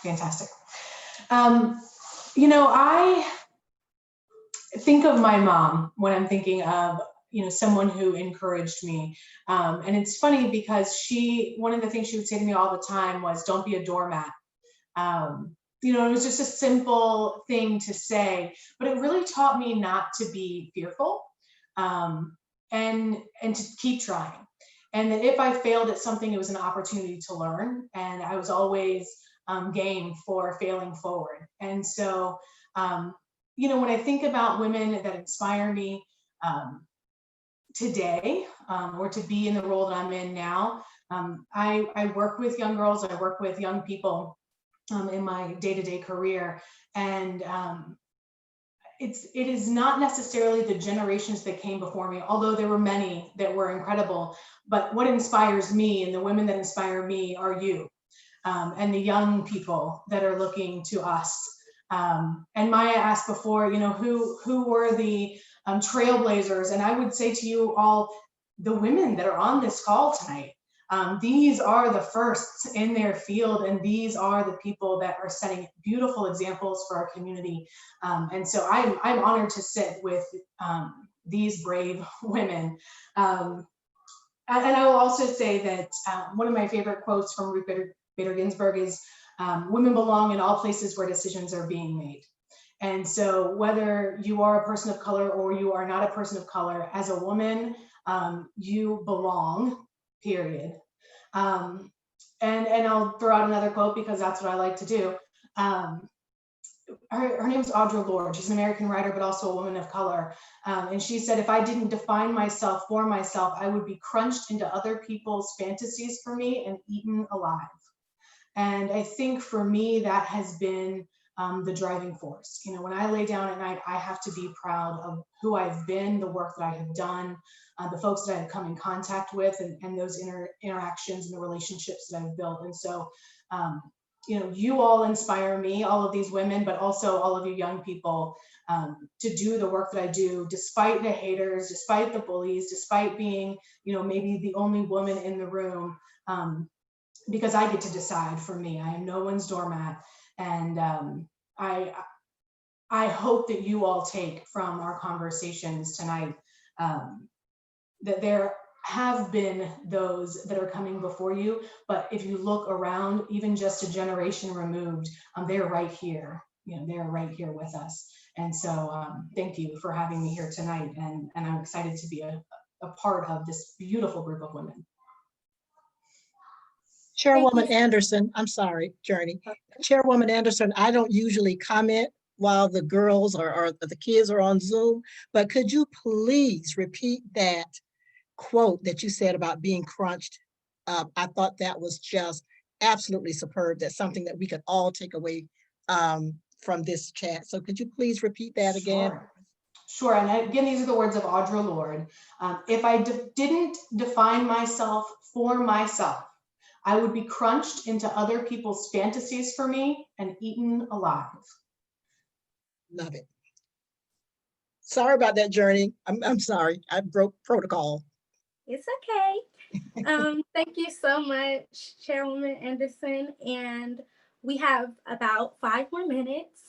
U: Fantastic. You know, I think of my mom when I'm thinking of, you know, someone who encouraged me. And it's funny because one of the things she would say to me all the time was, don't be a doormat. You know, it was just a simple thing to say, but it really taught me not to be fearful, and to keep trying. And that if I failed at something, it was an opportunity to learn. And I was always game for failing forward. And so, you know, when I think about women that inspire me today, or to be in the role that I'm in now, I work with young girls, I work with young people in my day-to-day career. And it is not necessarily the generations that came before me, although there were many that were incredible. But what inspires me and the women that inspire me are you, and the young people that are looking to us. And Maya asked before, you know, who were the trailblazers? And I would say to you all, the women that are on this call tonight, these are the firsts in their field, and these are the people that are setting beautiful examples for our community. And so I'm honored to sit with these brave women. And I will also say that one of my favorite quotes from Ruth Bader Ginsburg is, women belong in all places where decisions are being made. And so whether you are a person of color or you are not a person of color, as a woman, you belong, period. And I'll throw out another quote because that's what I like to do. Her name is Audre Lorde. She's an American writer, but also a woman of color. And she said, if I didn't define myself for myself, I would be crunched into other people's fantasies for me and eaten alive. And I think for me, that has been the driving force. You know, when I lay down at night, I have to be proud of who I've been, the work that I have done, the folks that I've come in contact with, and those interactions and the relationships that I've built. And so, you know, you all inspire me, all of these women, but also all of you young people, to do the work that I do, despite the haters, despite the bullies, despite being, you know, maybe the only woman in the room, because I get to decide for me. I am no one's doormat. And I hope that you all take from our conversations tonight that there have been those that are coming before you, but if you look around, even just a generation removed, they're right here. You know, they're right here with us. And so thank you for having me here tonight. And I'm excited to be a part of this beautiful group of women.
V: Chairwoman Anderson, I'm sorry, Journey. Chairwoman Anderson, I don't usually comment while the girls or the kids are on Zoom, but could you please repeat that quote that you said about being crunched? I thought that was just absolutely superb. That's something that we could all take away from this chat. So could you please repeat that again?
U: Sure, and again, these are the words of Audre Lorde. If I didn't define myself for myself, I would be crunched into other people's fantasies for me and eaten alive.
V: Love it. Sorry about that, Journey. I'm sorry, I broke protocol.
C: It's okay. Thank you so much, Chairwoman Anderson. And we have about 5 more minutes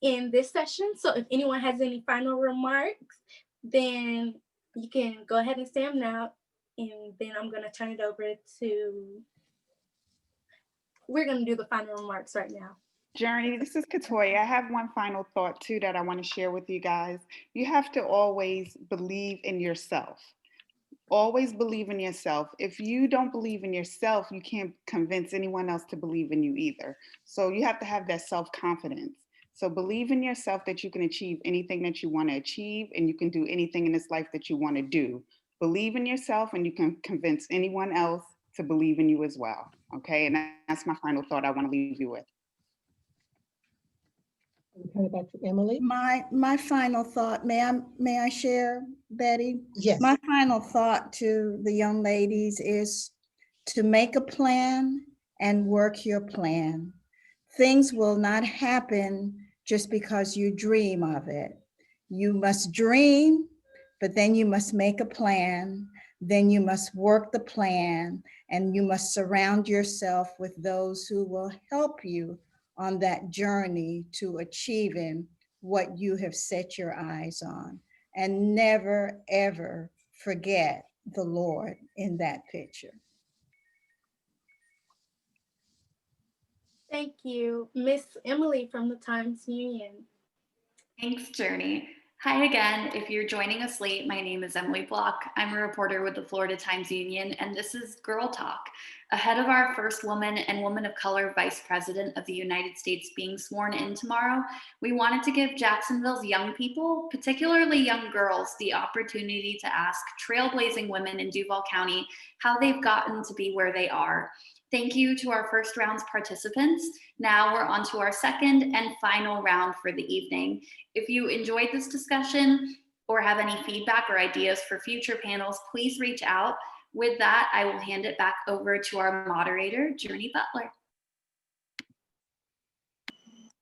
C: in this session. So if anyone has any final remarks, then you can go ahead and say them now. And then I'm going to turn it over to, we're going to do the final remarks right now.
P: Journey, this is Katoya. I have one final thought too that I want to share with you guys. You have to always believe in yourself. Always believe in yourself. If you don't believe in yourself, you can't convince anyone else to believe in you either. So you have to have that self-confidence. So believe in yourself that you can achieve anything that you want to achieve, and you can do anything in this life that you want to do. Believe in yourself and you can convince anyone else to believe in you as well. Okay, and that's my final thought I want to leave you with.
V: Turn it back to Emily.
D: My final thought, may I share, Betty?
V: Yes.
D: My final thought to the young ladies is to make a plan and work your plan. Things will not happen just because you dream of it. You must dream, but then you must make a plan, then you must work the plan, and you must surround yourself with those who will help you on that journey to achieving what you have set your eyes on. And never, ever forget the Lord in that picture.
C: Thank you. Miss Emily from the Times-Union.
A: Thanks, Journey. Hi again. If you're joining us late, my name is Emily Block. I'm a reporter with the Florida Times-Union, and this is Girl Talk. Ahead of our first woman and woman of color vice president of the United States being sworn in tomorrow, we wanted to give Jacksonville's young people, particularly young girls, the opportunity to ask trailblazing women in Duval County how they've gotten to be where they are. Thank you to our first round's participants. Now we're on to our second and final round for the evening. If you enjoyed this discussion or have any feedback or ideas for future panels, please reach out. With that, I will hand it back over to our moderator, Journey Butler.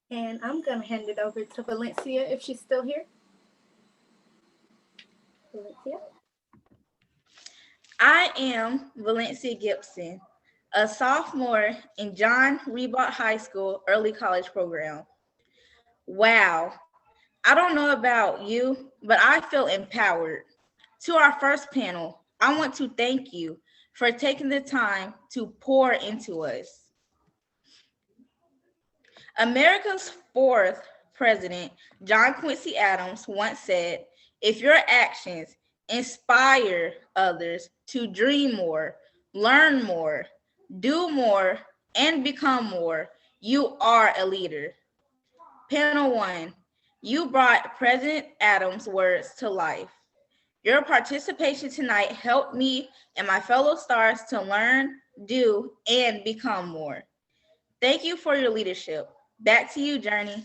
C: And I'm going to hand it over to Valencia if she's still here. Valencia.
B: I am Valencia Gibson, a sophomore in John Reebok High School Early College Program. Wow, I don't know about you, but I feel empowered. To our first panel, I want to thank you for taking the time to pour into us. America's fourth president, John Quincy Adams, once said, if your actions inspire others to dream more, learn more, do more, and become more, you are a leader. Panel 1, you brought President Adams' words to life. Your participation tonight helped me and my fellow stars to learn, do, and become more. Thank you for your leadership. Back to you, Journey.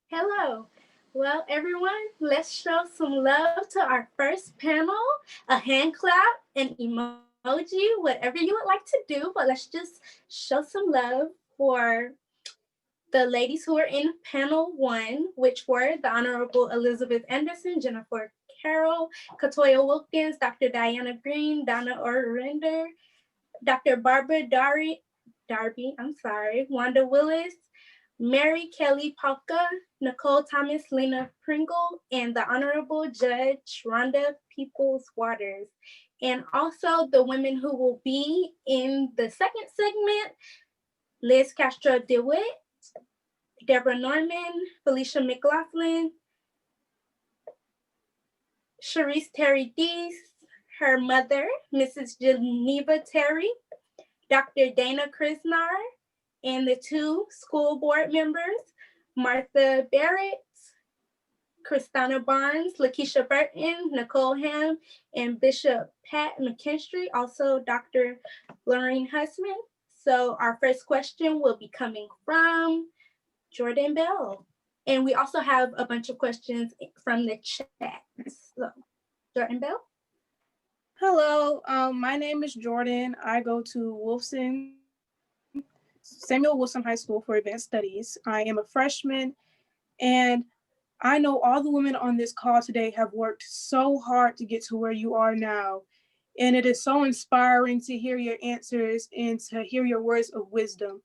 C: Hello. Well, everyone, let's show some love to our first panel. A hand clap, an emoji, whatever you would like to do, but let's just show some love for the ladies who are in panel 1, which were the Honorable Elizabeth Anderson, Jennifer Carroll, Katoya Wilkins, Dr. Diana Green, Donna Orender, Dr. Barbara Darby, Wanda Willis, Mary Kelly Palka, Nicole Thomas, Lena Pringle, and the Honorable Judge Rhonda Peoples-Waters. And also the women who will be in the second segment, Liz Castro DeWitt, Deborah Norman, Felicia McLaughlin, Sharice Terry Deese, her mother, Mrs. Geneva Terry, Dr. Dana Krisnar, and the 2 school board members, Martha Barrett, Christina Barnes, Lakeisha Burton, Nicole Ham, and Bishop Pat McKinstry, also Dr. Lorraine Husman. So our first question will be coming from Jordan Bell. And we also have a bunch of questions from the chat. So, Jordan Bell.
J: Hello, my name is Jordan. I go to Samuel Wilson High School for Advanced Studies. I am a freshman, and I know all the women on this call today have worked so hard to get to where you are now. And it is so inspiring to hear your answers and to hear your words of wisdom.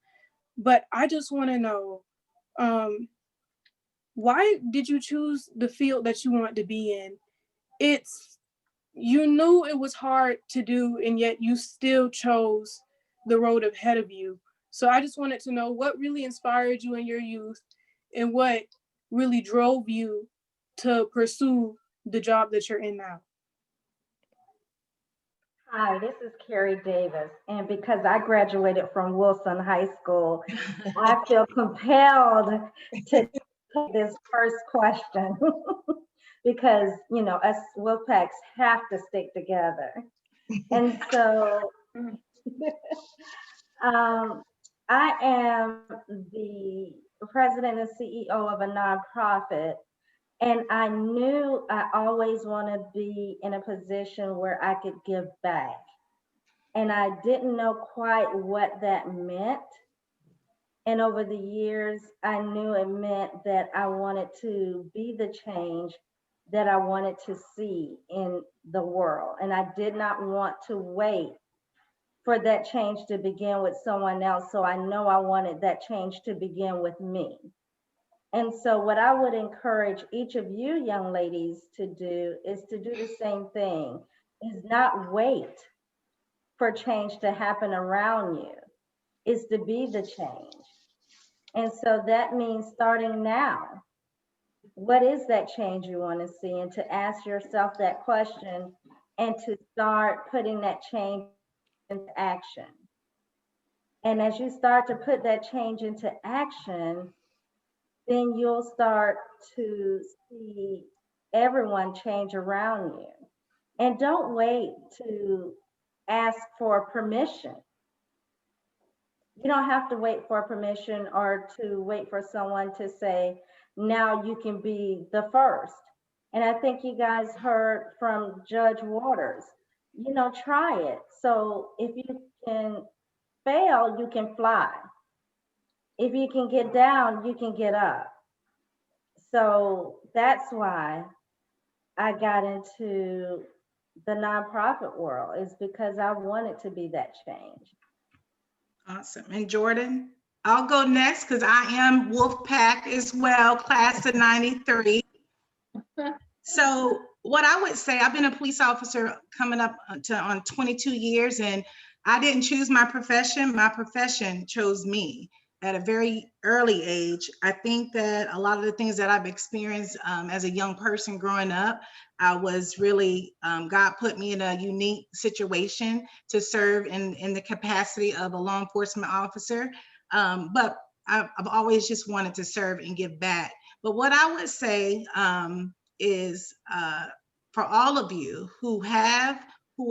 J: But I just want to know, why did you choose the field that you want to be in? You knew it was hard to do, and yet you still chose the road ahead of you. So I just wanted to know what really inspired you in your youth and what really drove you to pursue the job that you're in now.
W: Hi, this is Kerry Davis, and because I graduated from Wilson High School, I feel compelled to take this first question. because, you know, us Wolfpacks have to stick together. And so I am the president and CEO of a nonprofit, and I knew I always want to be in a position where I could give back. And I didn't know quite what that meant. And over the years, I knew it meant that I wanted to be the change that I wanted to see in the world. And I did not want to wait for that change to begin with someone else. So I know I wanted that change to begin with me. And so what I would encourage each of you young ladies to do is to do the same thing, is not wait for change to happen around you, is to be the change. And so that means starting now. What is that change you want to see? And to ask yourself that question and to start putting that change into action. And as you start to put that change into action, then you'll start to see everyone change around you. And don't wait to ask for permission. You don't have to wait for permission or to wait for someone to say, now you can be the first. And I think you guys heard from Judge Waters, you know, try it. So if you can fail, you can fly. If you can get down, you can get up. So that's why I got into the nonprofit world, is because I wanted to be that change.
E: Awesome. And Jordan, I'll go next because I am Wolfpack as well, class of 93. So what I would say, I've been a police officer coming up on 22 years, and I didn't choose my profession chose me at a very early age. I think that a lot of the things that I've experienced as a young person growing up, I was really, God put me in a unique situation to serve in the capacity of a law enforcement officer. But I've always just wanted to serve and give back. But what I would say is for all of you who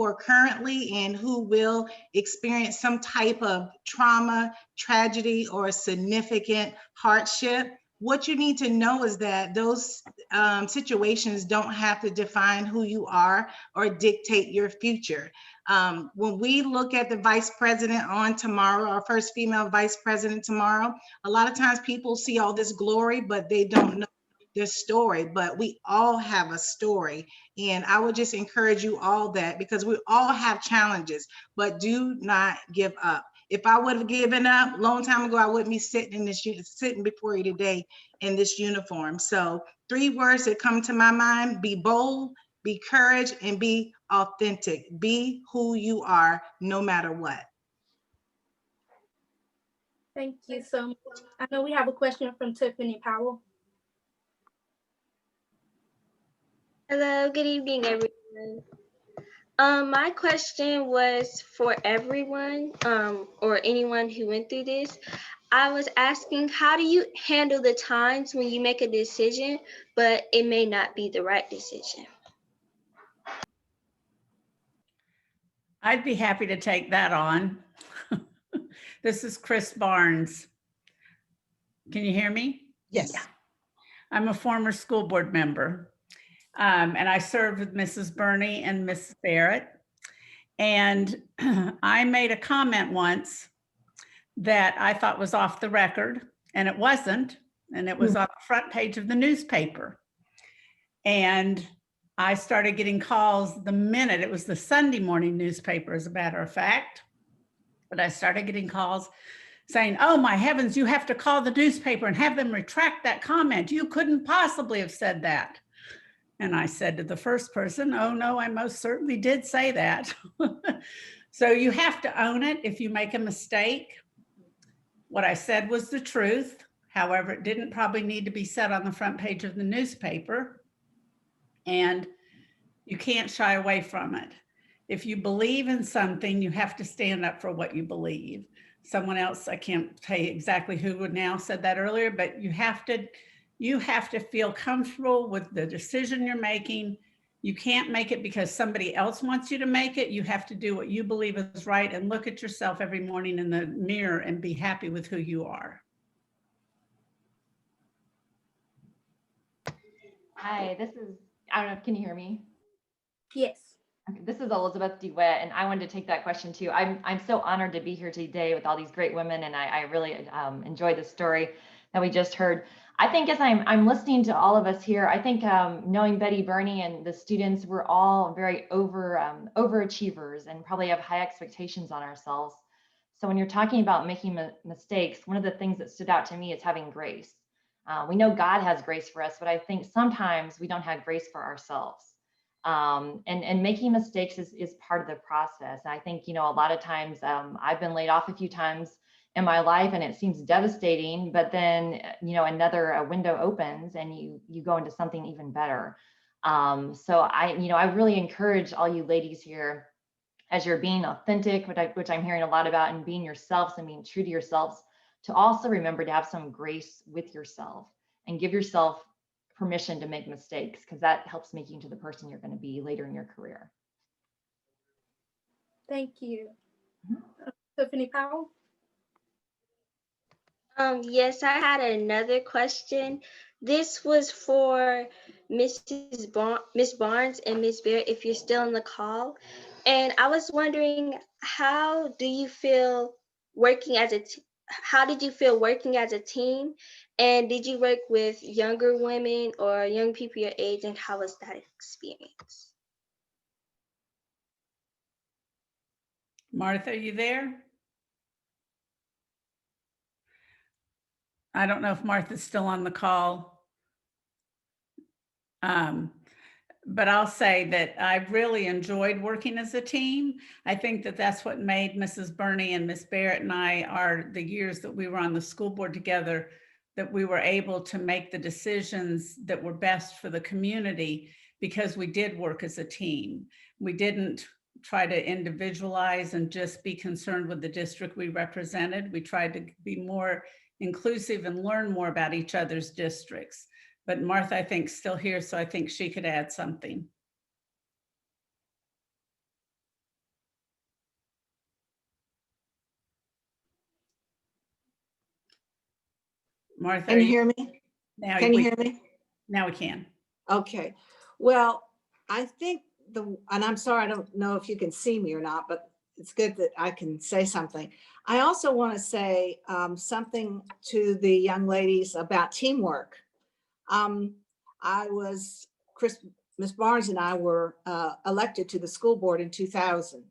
E: are currently and who will experience some type of trauma, tragedy, or significant hardship, what you need to know is that those situations don't have to define who you are or dictate your future. When we look at the vice president on tomorrow, our first female vice president tomorrow, a lot of times people see all this glory, but they don't know their story. But we all have a story. And I would just encourage you all that, because we all have challenges, but do not give up. If I would have given up a long time ago, I wouldn't be sitting before you today in this uniform. So 3 words that come to my mind: be bold, be courage, and be authentic. Be who you are, no matter what.
C: Thank you so much. I know we have a question from Tiffany Powell.
H: Hello, good evening, everyone. My question was for everyone, or anyone who went through this. I was asking, how do you handle the times when you make a decision, but it may not be the right decision?
I: I'd be happy to take that on. This is Chris Barnes. Can you hear me?
V: Yes.
I: I'm a former school board member. And I served with Mrs. Burney and Mrs. Barrett. And I made a comment once that I thought was off the record, and it wasn't. And it was on the front page of the newspaper. And I started getting calls the minute, it was the Sunday morning newspaper, as a matter of fact. But I started getting calls saying, oh my heavens, you have to call the newspaper and have them retract that comment. You couldn't possibly have said that. And I said to the first person, oh no, I most certainly did say that. So you have to own it if you make a mistake. What I said was the truth. However, it didn't probably need to be said on the front page of the newspaper. And you can't shy away from it. If you believe in something, you have to stand up for what you believe. Someone else, I can't tell you exactly who would now said that earlier, but you have to You have to feel comfortable with the decision you're making. You can't make it because somebody else wants you to make it. You have to do what you believe is right and look at yourself every morning in the mirror and be happy with who you are.
F: Hi, I don't know, can you hear me?
C: Yes.
F: Okay, this is Elizabeth DeWitt, and I wanted to take that question too. I'm so honored to be here today with all these great women, and I really enjoyed the story that we just heard. I think as I'm listening to all of us here, I think knowing Betty Burney and the students, we're all very overachievers and probably have high expectations on ourselves. So when you're talking about making mistakes, one of the things that stood out to me is having grace. We know God has grace for us, but I think sometimes we don't have grace for ourselves. And making mistakes is part of the process. And I think, a lot of times I've been laid off a few times in my life and it seems devastating, but then, another window opens and you go into something even better. So I really encourage all you ladies here, as you're being authentic, which I'm hearing a lot about, and being yourselves and being true to yourselves, to also remember to have some grace with yourself and give yourself permission to make mistakes, because that helps make you into the person you're going to be later in your career.
C: Thank you. Tiffany Powell?
H: Yes, I had another question. This was for Miss Barnes and Miss Bear, if you're still on the call. And I was wondering, how did you feel working as a team? And did you work with younger women or young people your age, and how was that experience?
I: Martha, are you there? I don't know if Martha's still on the call. But I'll say that I've really enjoyed working as a team. I think that that's what made Mrs. Burney and Miss Barrett and I, the years that we were on the school board together, that we were able to make the decisions that were best for the community because we did work as a team. We didn't try to individualize and just be concerned with the district we represented. We tried to be more inclusive and learn more about each other's districts. But Martha, I think, is still here, so I think she could add something. Martha,
K: can you hear me?
I: Now
K: can you hear me?
I: Now we can.
K: Okay. Well, I think and I'm sorry, I don't know if you can see me or not, but it's good that I can say something. I also want to say something to the young ladies about teamwork. Miss Barnes and I were elected to the school board in 2000,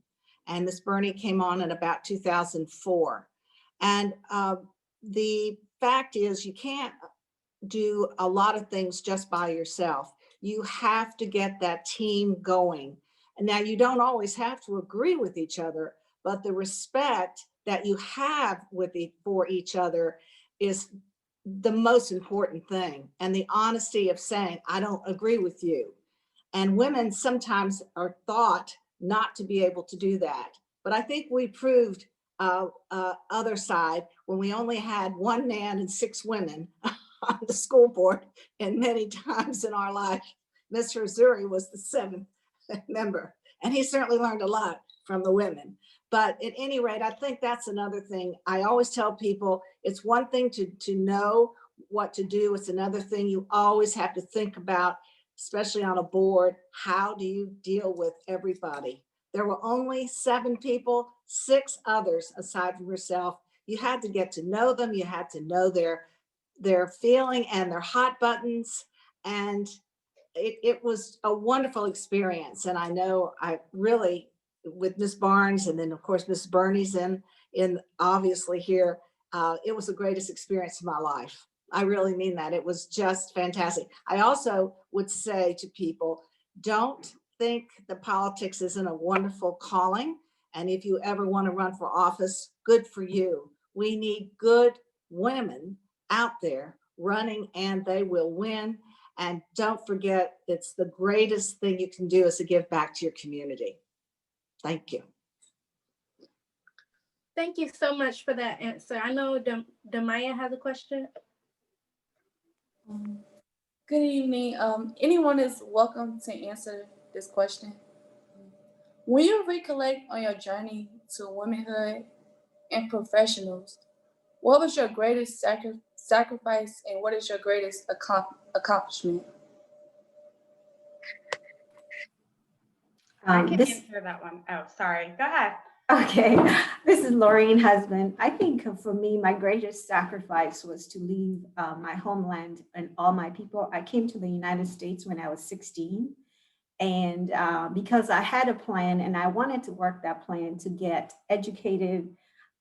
K: and Miss Burney came on in about 2004. And the fact is, you can't do a lot of things just by yourself. You have to get that team going. And now you don't always have to agree with each other, but the respect that you have for each other is the most important thing. And the honesty of saying, I don't agree with you. And women sometimes are thought not to be able to do that. But I think we proved other side when we only had one man and 6 women on the school board, and many times in our life, Mr. Zuri was the 7th member, and he certainly learned a lot from the women. But at any rate, I think that's another thing. I always tell people, it's one thing to know what to do. It's another thing you always have to think about, especially on a board. How do you deal with everybody? There were only 7 people, 6 others aside from yourself. You had to get to know them. You had to know their feeling and their hot buttons. And it was a wonderful experience. And I know I really, with Miss Barnes, and then of course Miss Burney's in obviously here, it was the greatest experience of my life. I really mean that. It was just fantastic. I also would say to people, don't think the politics isn't a wonderful calling. And if you ever want to run for office, good for you. We need good women out there running, and they will win. And don't forget, it's the greatest thing you can do is to give back to your community. Thank you.
C: Thank you so much for that answer. I know Demaya has a question.
L: Good evening. Anyone is welcome to answer this question. When you recollect on your journey to womanhood and professionals, what was your greatest sacrifice and what is your greatest accomplishment?
M: I can answer that one. Oh, sorry. Go ahead. Okay, this is Laureen Husband. I think for me, my greatest sacrifice was to leave my homeland and all my people. I came to the United States when I was 16. And because I had a plan and I wanted to work that plan to get educated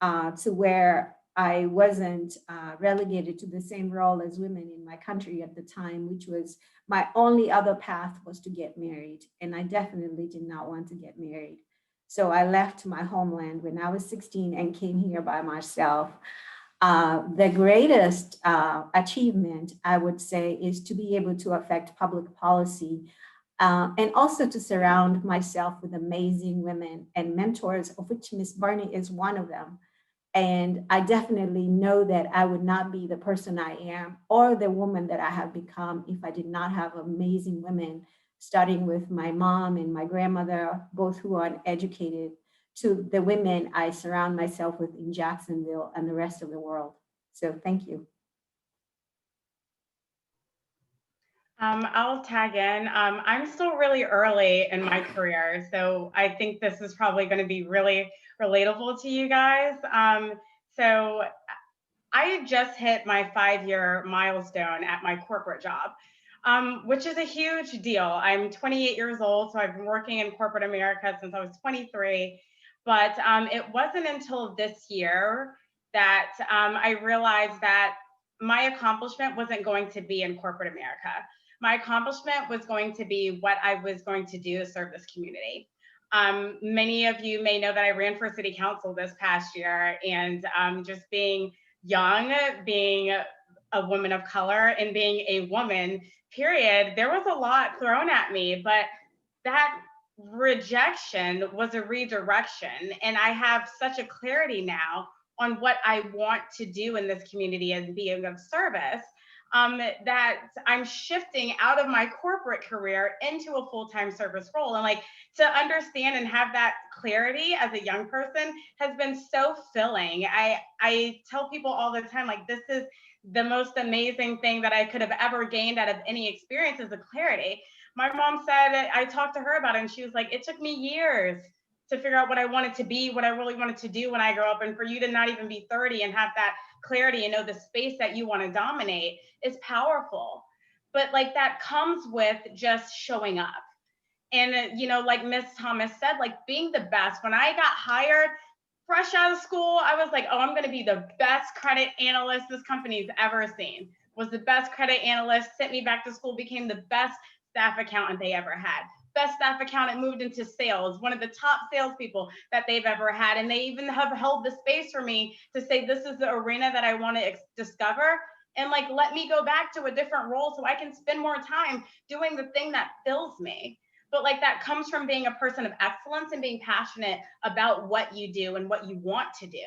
M: to where I wasn't relegated to the same role as women in my country at the time, which was my only other path was to get married. And I definitely did not want to get married. So I left my homeland when I was 16 and came here by myself. The greatest achievement, I would say, is to be able to affect public policy and also to surround myself with amazing women and mentors, of which Miss Barney is one of them. And I definitely know that I would not be the person I am or the woman that I have become if I did not have amazing women, starting with my mom and my grandmother, both who are educated, to the women I surround myself with in Jacksonville and the rest of the world. So thank you.
N: I'll tag in. I'm still really early in my career, so I think this is probably going to be really relatable to you guys. So I had just hit my 5-year milestone at my corporate job, which is a huge deal. I'm 28 years old, so I've been working in corporate America since I was 23. But it wasn't until this year that I realized that my accomplishment wasn't going to be in corporate America. My accomplishment was going to be what I was going to do to serve this community. Many of you may know that I ran for city council this past year, and just being young, being a woman of color, and being a woman, period, there was a lot thrown at me, but that rejection was a redirection. And I have such a clarity now on what I want to do in this community and being of service, that I'm shifting out of my corporate career into a full-time service role. And like, to understand and have that clarity as a young person has been so filling. I tell people all the time, like, this is the most amazing thing that I could have ever gained out of any experience, is the clarity. My mom said, I talked to her about it and she was like, it took me years to figure out what I wanted to be, what I really wanted to do when I grow up. And for you to not even be 30 and have that clarity and know the space that you want to dominate is powerful. But like, that comes with just showing up. And, you know, like Miss Thomas said, like, being the best. When I got hired fresh out of school, I was like, oh, I'm going to be the best credit analyst this company's ever seen. Was the best credit analyst, sent me back to school, became the best staff accountant they ever had. Best staff accountant, moved into sales, one of the top salespeople that they've ever had. And they even have held the space for me to say, this is the arena that I want to discover. And like, let me go back to a different role so I can spend more time doing the thing that fills me. But like, that comes from being a person of excellence and being passionate about what you do and what you want to do.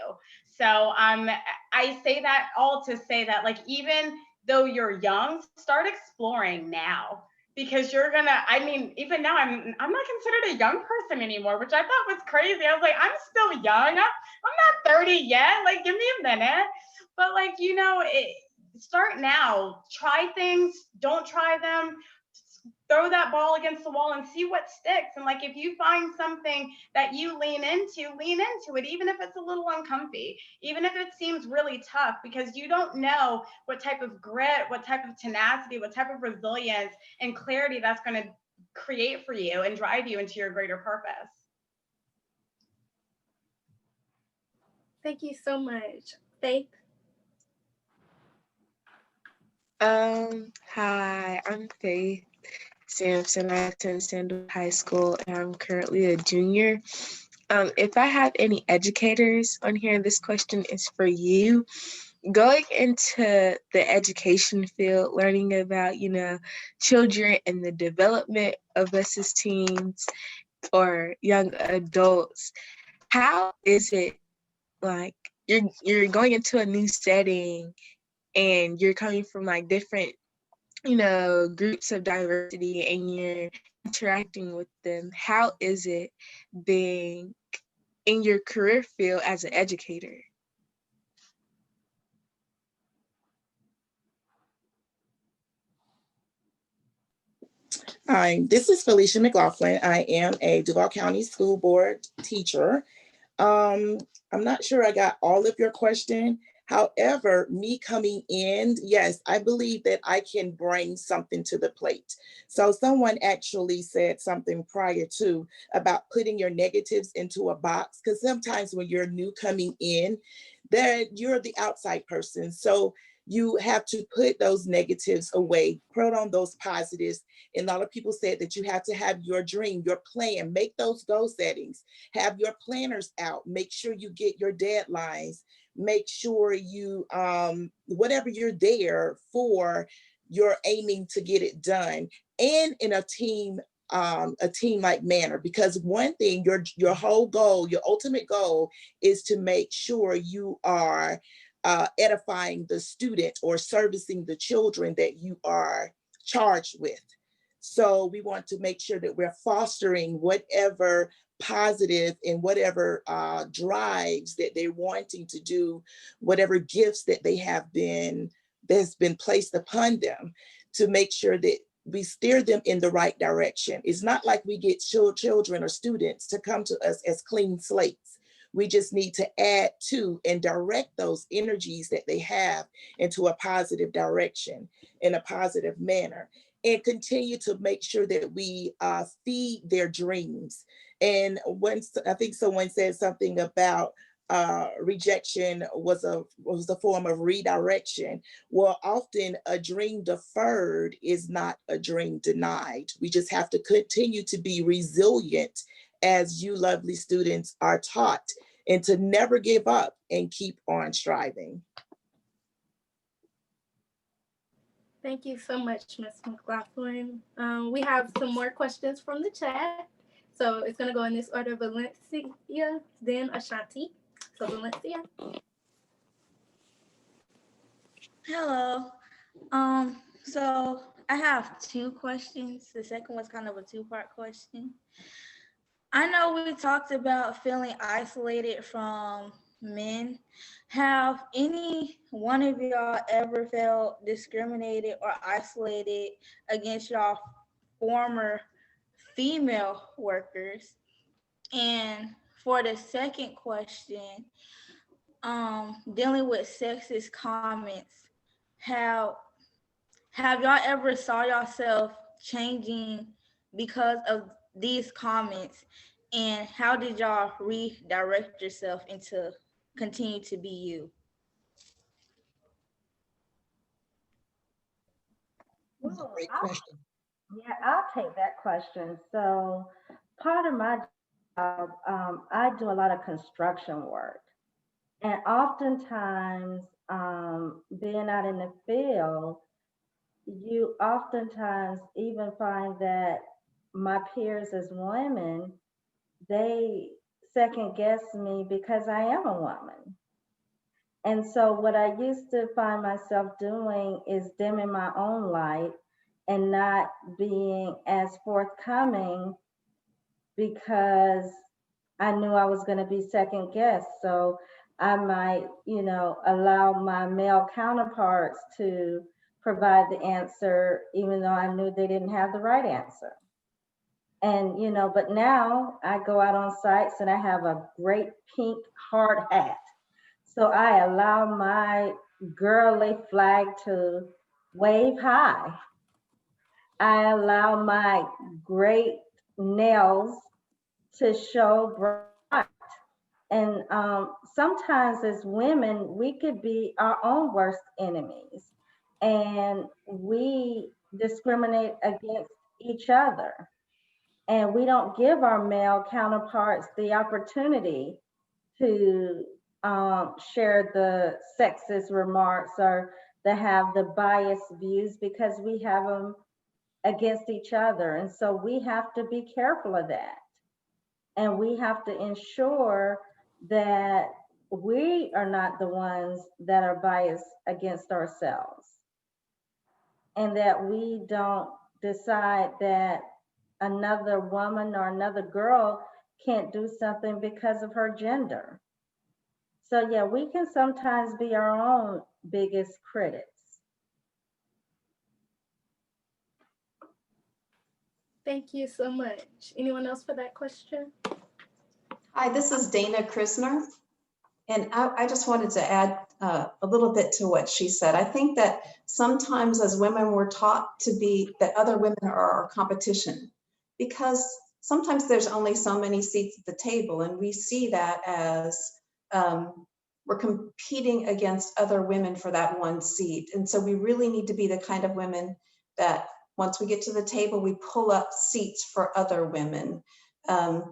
N: So I say that all to say that, like, even though you're young, start exploring now. Because you're gonna, I mean, even now, I'm not considered a young person anymore, which I thought was crazy. I was like, I'm still young. I'm not 30 yet. Like, give me a minute. But like, you know, start now. Try things. Don't try them. Throw that ball against the wall and see what sticks. And like, if you find something that you lean into it, even if it's a little uncomfy, even if it seems really tough, because you don't know what type of grit, what type of tenacity, what type of resilience and clarity that's going to create for you and drive you into your greater purpose.
C: Thank you so much. Faith?
X: Hi, I'm Faith Sampson. I attend Sandal High School and I'm currently a junior. If I have any educators on here, this question is for you. Going into the education field, learning about, you know, children and the development of us as teens or young adults, how is it like you're going into a new setting and you're coming from like different groups of diversity and you're interacting with them, how is it being in your career field as an educator?
G: Hi, this is Felicia McLaughlin. I am a Duval County School Board teacher. I'm not sure I got all of your question. However, me coming in, yes, I believe that I can bring something to the plate. So someone actually said something prior to about putting your negatives into a box, because sometimes when you're new coming in, that you're the outside person. So you have to put those negatives away, put on those positives. And a lot of people said that you have to have your dream, your plan, make those goal settings, have your planners out, make sure you get your deadlines, make sure you, whatever you're there for, you're aiming to get it done, and in a team-like manner. Because one thing, your whole goal, your ultimate goal is to make sure you are edifying the student or servicing the children that you are charged with. So we want to make sure that we're fostering whatever positive and whatever drives that they're wanting to do, whatever gifts that they have that's been placed upon them, to make sure that we steer them in the right direction. It's not like we get children or students to come to us as clean slates. We just need to add to and direct those energies that they have into a positive direction, in a positive manner, and continue to make sure that we feed their dreams. And once, I think someone said something about rejection was a form of redirection. Well, often a dream deferred is not a dream denied. We just have to continue to be resilient, as you lovely students are taught, and to never give up and keep on striving.
C: Thank you so much, Ms. McLaughlin. We have some more questions from the chat. So it's going to go in this order: Valencia, then Ashanti. So Valencia.
B: Hello. So I have two questions. The second one's kind of a two-part question. I know we talked about feeling isolated from men. Have any one of y'all ever felt discriminated or isolated against y'all former female workers? And for the second question, dealing with sexist comments, have y'all ever saw yourself changing because of these comments, and how did y'all redirect yourself into continue to be you?
V: Great question.
W: Yeah, I'll take that question. So part of my job, I do a lot of construction work. And oftentimes, being out in the field, you oftentimes even find that my peers as women, they second guess me because I am a woman. And so what I used to find myself doing is dimming my own light and not being as forthcoming because I knew I was going to be second guessed. So I might, allow my male counterparts to provide the answer, even though I knew they didn't have the right answer. And, but now I go out on sites and I have a great pink hard hat. So I allow my girly flag to wave high. I allow my great nails to show bright. And sometimes as women, we could be our own worst enemies. And we discriminate against each other. And we don't give our male counterparts the opportunity to share the sexist remarks or to have the biased views, because we have them against each other. And so we have to be careful of that. And we have to ensure that we are not the ones that are biased against ourselves. and that we don't decide that another woman or another girl can't do something because of her gender. So yeah, we can sometimes be our own biggest critics.
C: Thank you so much. Anyone else for that question?
O: Hi, this is Dana Krisner. And I just wanted to add a little bit to what she said. I think that sometimes as women, we're taught to be that other women are our competition, because sometimes there's only so many seats at the table, and we see that as we're competing against other women for that one seat. And so we really need to be the kind of women that once we get to the table, we pull up seats for other women. I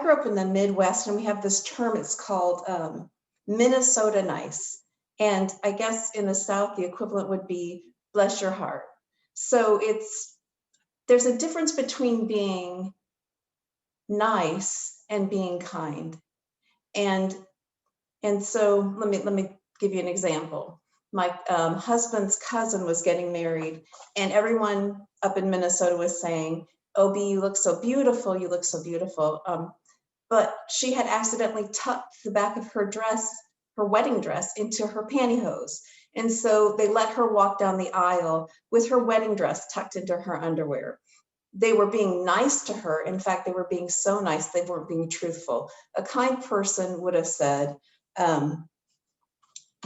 O: grew up in the Midwest, and we have this term, it's called Minnesota nice. And I guess in the South, the equivalent would be bless your heart. So there's a difference between being nice and being kind. And so let me give you an example. My husband's cousin was getting married, and everyone up in Minnesota was saying, "Oh, B, you look so beautiful, you look so beautiful." But she had accidentally tucked the back of her dress, her wedding dress, into her pantyhose. And so they let her walk down the aisle with her wedding dress tucked into her underwear. They were being nice to her. In fact, they were being so nice, they weren't being truthful. A kind person would have said,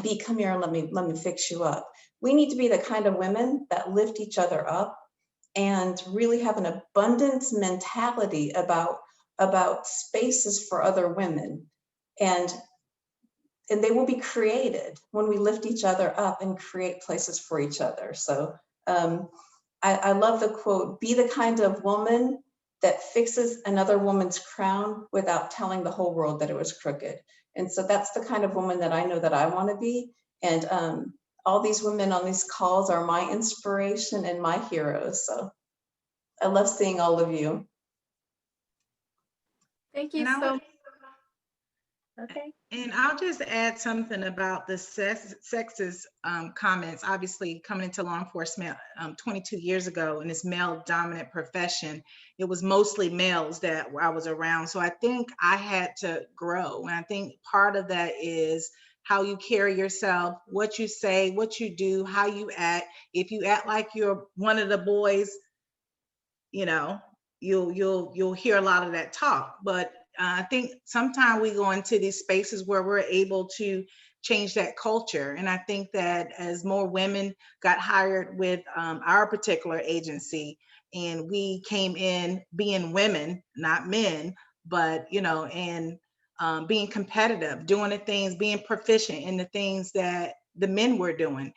O: B, come here and let me fix you up. We need to be the kind of women that lift each other up and really have an abundance mentality about spaces for other women. And they will be created when we lift each other up and create places for each other. So I love the quote, be the kind of woman that fixes another woman's crown without telling the whole world that it was crooked. And so that's the kind of woman that I know that I want to be. And all these women on these calls are my inspiration and my heroes. So I love seeing all of you.
C: Thank you so much. Okay.
E: And I'll just add something about the sexist comments. Obviously, coming into law enforcement 22 years ago in this male-dominant profession, it was mostly males that I was around. So I think I had to grow. And I think part of that is how you carry yourself, what you say, what you do, how you act. If you act like you're one of the boys, you know, you'll hear a lot of that talk. But I think sometimes we go into these spaces where we're able to change that culture. And I think that as more women got hired with our particular agency, and we came in being women, not men, but, you know, and being competitive, doing the things, being proficient in the things that the men were doing.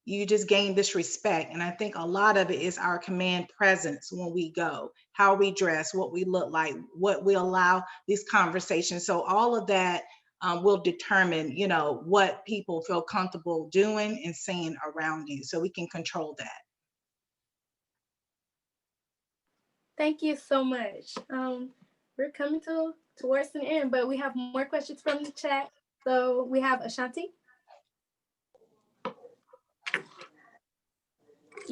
E: You just gain this respect. And I think a lot of it is our command presence when we go, how we dress, what we look like, what we allow these conversations. So all of that will determine, you know, what people feel comfortable doing and saying around you. So we can control that.
C: Thank you so much. We're coming towards the end, but we have more questions from the chat. So we have Ashanti.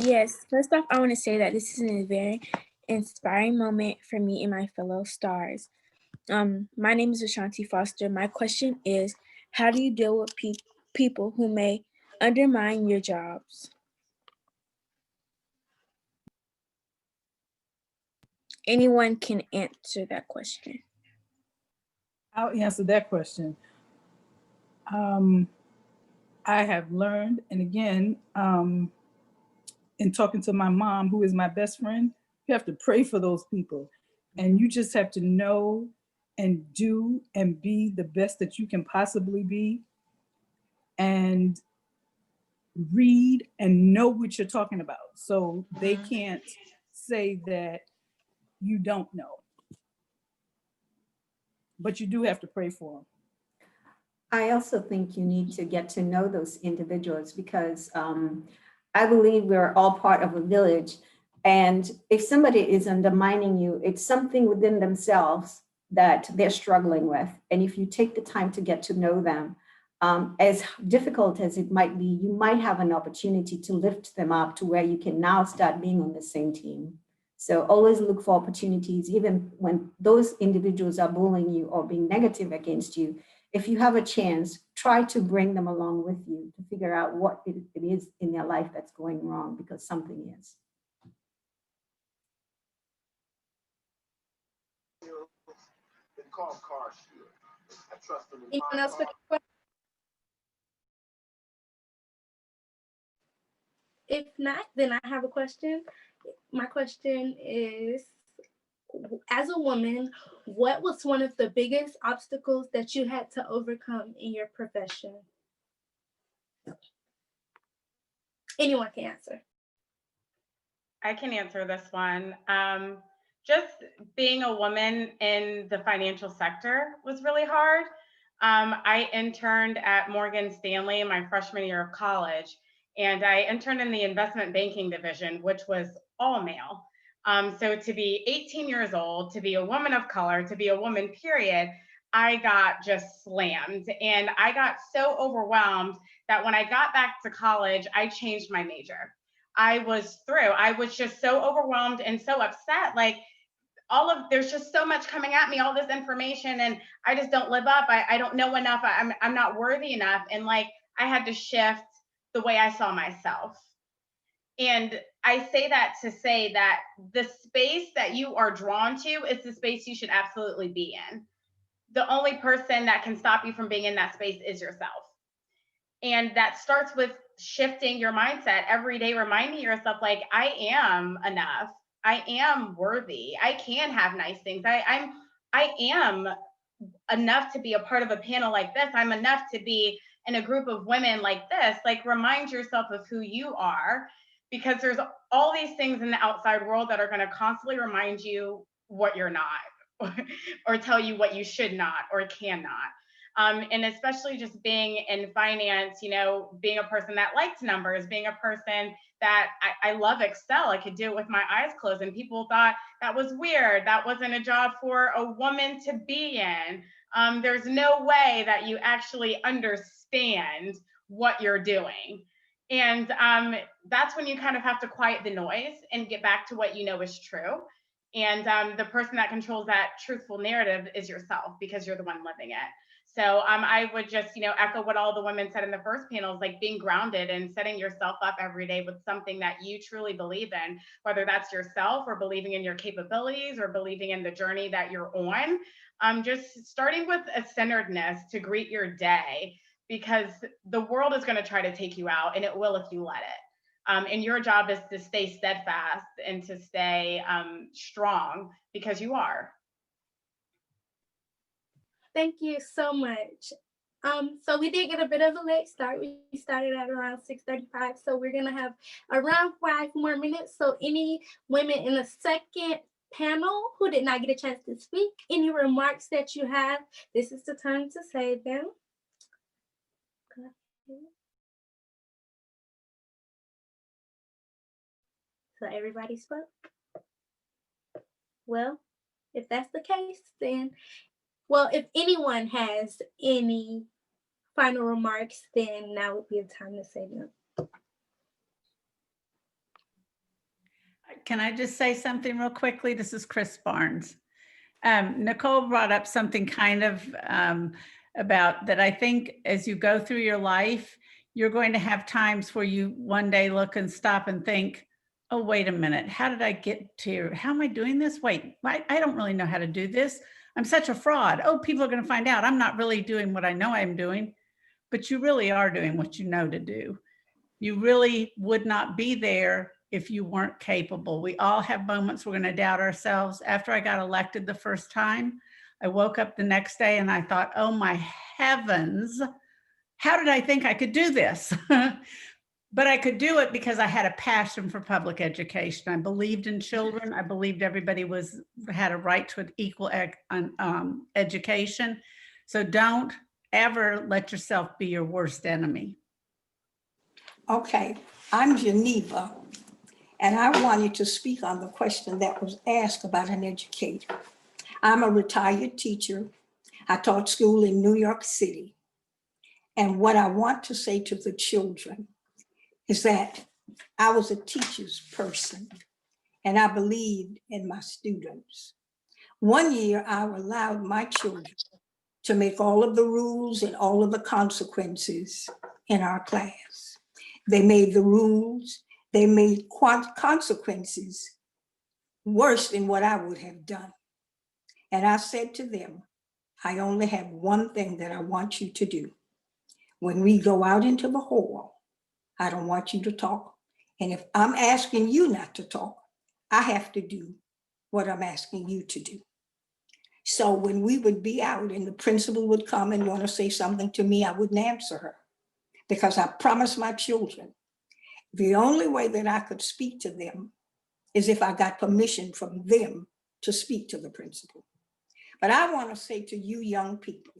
Q: Yes, first off, I want to say that this is a very inspiring moment for me and my fellow stars. My name is Ashanti Foster. My question is, how do you deal with people who may undermine your jobs? Anyone can answer that question.
R: I'll answer that question. I have learned, and again, in talking to my mom, who is my best friend, you have to pray for those people. And you just have to know and do and be the best that you can possibly be, and read and know what you're talking about. So they can't say that you don't know. But you do have to pray for them.
M: I also think you need to get to know those individuals, because I believe we're all part of a village. And if somebody is undermining you, it's something within themselves that they're struggling with. And if you take the time to get to know them, as difficult as it might be, you might have an opportunity to lift them up to where you can now start being on the same team. So always look for opportunities, even when those individuals are bullying you or being negative against you. If you have a chance, try to bring them along with you to figure out what it is in their life that's going wrong, because something is.
C: Anyone else with a question? If not, then I have a question. My question is, as a woman, what was one of the biggest obstacles that you had to overcome in your profession? Anyone can answer.
N: I can answer this one. Just being a woman in the financial sector was really hard. I interned at Morgan Stanley my freshman year of college, and I interned in the investment banking division, which was all male. So to be 18 years old, to be a woman of color, to be a woman, period, I got just slammed. And I got so overwhelmed that when I got back to college, I changed my major. I was through. I was just so overwhelmed and so upset. Like, there's just so much coming at me, all this information, and I just don't live up. I don't know enough. I'm not worthy enough. And like, I had to shift the way I saw myself. And I say that to say that the space that you are drawn to is the space you should absolutely be in. The only person that can stop you from being in that space is yourself. And that starts with shifting your mindset every day, reminding yourself, like, I am enough. I am worthy. I can have nice things. I am enough to be a part of a panel like this. I'm enough to be in a group of women like this. Like, remind yourself of who you are, because there's all these things in the outside world that are going to constantly remind you what you're not, or tell you what you should not or cannot. And especially just being in finance, you know, being a person that likes numbers, being a person that I love Excel. I could do it with my eyes closed, and people thought that was weird. That wasn't a job for a woman to be in. There's no way that you actually understand what you're doing. And that's when you kind of have to quiet the noise and get back to what you know is true. And the person that controls that truthful narrative is yourself, because you're the one living it. So I would just, you know, echo what all the women said in the first panels, like being grounded and setting yourself up every day with something that you truly believe in, whether that's yourself or believing in your capabilities or believing in the journey that you're on. Just starting with a centeredness to greet your day, because the world is going to try to take you out, and it will if you let it. And your job is to stay steadfast and to stay strong, because you are.
C: Thank you so much. So we did get a bit of a late start. We started at around 6:35, so we're gonna have around 5 more minutes. So any women in the second panel who did not get a chance to speak, any remarks that you have, this is the time to say them. So everybody spoke? Well, if that's the case, then, well, if anyone has any final remarks, then now would be the time to say them.
I: Can I just say something real quickly? This is Chris Barnes. Nicole brought up something kind of about that. I think as you go through your life, you're going to have times where you one day look and stop and think, oh, wait a minute, how did I get to, how am I doing this? Wait, I don't really know how to do this. I'm such a fraud. Oh, people are going to find out I'm not really doing what I know I'm doing, but you really are doing what you know to do. You really would not be there if you weren't capable. We all have moments we're going to doubt ourselves. After I got elected the first time, I woke up the next day and I thought, oh my heavens, how did I think I could do this? But I could do it because I had a passion for public education. I believed in children. I believed everybody had a right to an equal education. So don't ever let yourself be your worst enemy.
P: Okay, I'm Geneva, and I wanted to speak on the question that was asked about an educator. I'm a retired teacher. I taught school in New York City. And what I want to say to the children is that I was a teacher's person and I believed in my students. One year, I allowed my children to make all of the rules and all of the consequences in our class. They made the rules, they made consequences worse than what I would have done. And I said to them, I only have one thing that I want you to do. When we go out into the hall, I don't want you to talk. And if I'm asking you not to talk, I have to do what I'm asking you to do. So when we would be out and the principal would come and want to say something to me, I wouldn't answer her because I promised my children the only way that I could speak to them is if I got permission from them to speak to the principal. But I want to say to you young people,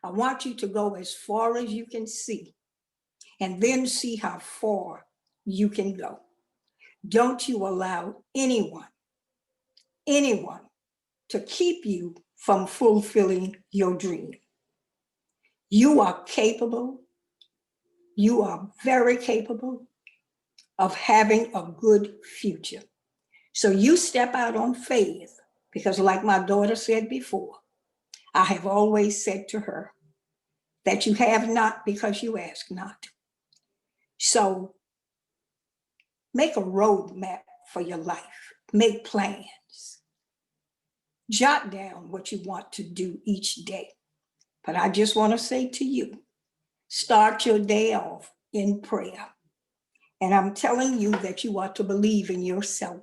P: I want you to go as far as you can see and then see how far you can go. Don't you allow anyone to keep you from fulfilling your dream. You are capable, you are very capable of having a good future. So you step out on faith, because like my daughter said before, I have always said to her that you have not because you ask not. So make a roadmap for your life, make plans, jot down what you want to do each day. But I just want to say to you, start your day off in prayer. And I'm telling you that you ought to believe in yourself.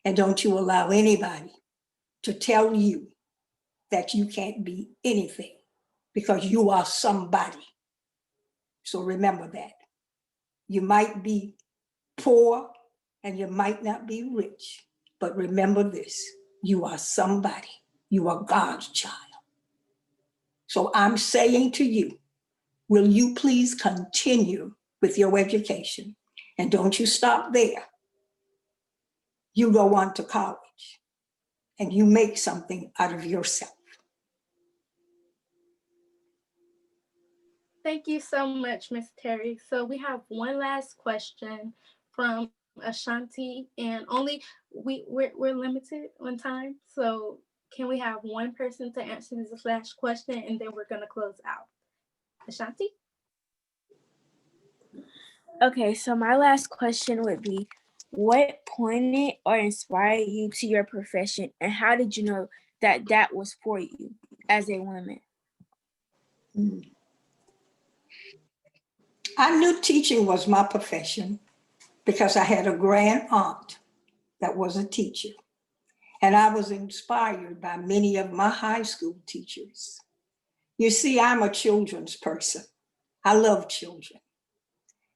P: And don't you allow anybody to tell you that you can't be anything because you are somebody. So remember that. You might be poor and you might not be rich, but remember this, you are somebody. You are God's child. So I'm saying to you, will you please continue with your education? And don't you stop there. You go on to college and you make something out of yourself.
C: Thank you so much, Ms. Terry. So we have one last question from Ashanti, and we're limited on time. So can we have one person to answer this last question, and then we're gonna close out. Ashanti?
Q: Okay, so my last question would be, what pointed or inspired you to your profession, and how did you know that that was for you as a woman?
P: I knew teaching was my profession because I had a grand aunt that was a teacher. And I was inspired by many of my high school teachers. You see, I'm a children's person. I love children.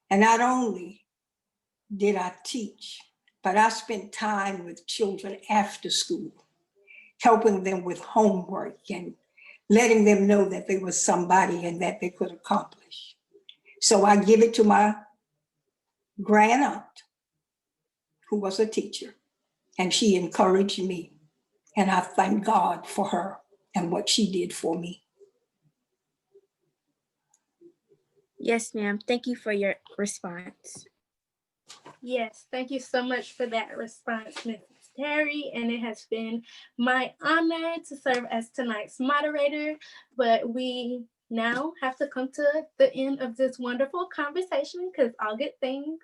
P: And not only did I teach, but I spent time with children after school, helping them with homework and letting them know that they were somebody and that they could accomplish. So I give it to my grand aunt, who was a teacher, and she encouraged me. And I thank God for her and what she did for me.
Q: Yes, ma'am. Thank you for your response.
C: Yes, thank you so much for that response, Mrs. Terry. And it has been my honor to serve as tonight's moderator. But we now have to come to the end of this wonderful conversation because all good things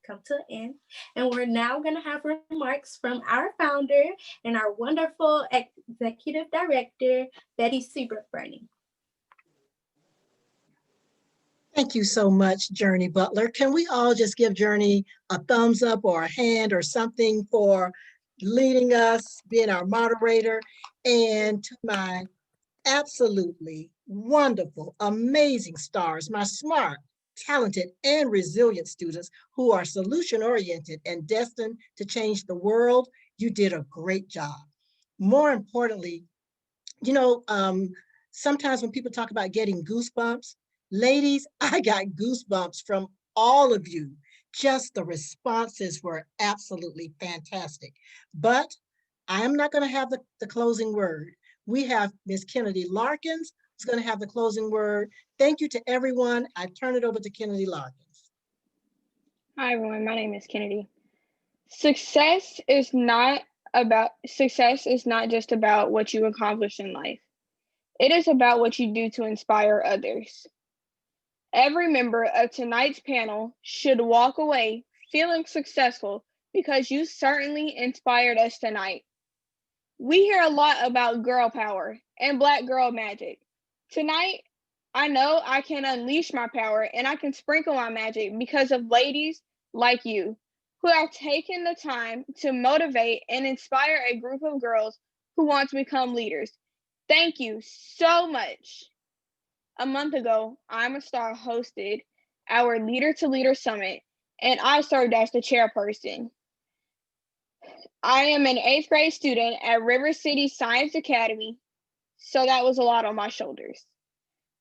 C: come to an end. And we're now going to have remarks from our founder and our wonderful executive director, Betty Seabrook-Burney.
V: Thank you so much, Journey Butler. Can we all just give Journey a thumbs up or a hand or something for leading us, being our moderator, and to my absolutely wonderful, amazing stars, my smart, talented, and resilient students who are solution-oriented and destined to change the world. You did a great job. More importantly, you know, sometimes when people talk about getting goosebumps, ladies, I got goosebumps from all of you. Just the responses were absolutely fantastic. But I am not going to have the closing word. We have Ms. Kennedy Larkins, is going to have the closing word. Thank you to everyone. I turn it over to Kennedy Loggins.
Q: Hi everyone, my name is Kennedy. Success is not just about what you accomplish in life. It is about what you do to inspire others. Every member of tonight's panel should walk away feeling successful because you certainly inspired us tonight. We hear a lot about girl power and Black girl magic. Tonight, I know I can unleash my power and I can sprinkle my magic because of ladies like you who have taken the time to motivate and inspire a group of girls who want to become leaders. Thank you so much. A month ago, I'm a Star hosted our Leader to Leader Summit, and I served as the chairperson. I am an 8th grade student at River City Science Academy, so that was a lot on my shoulders.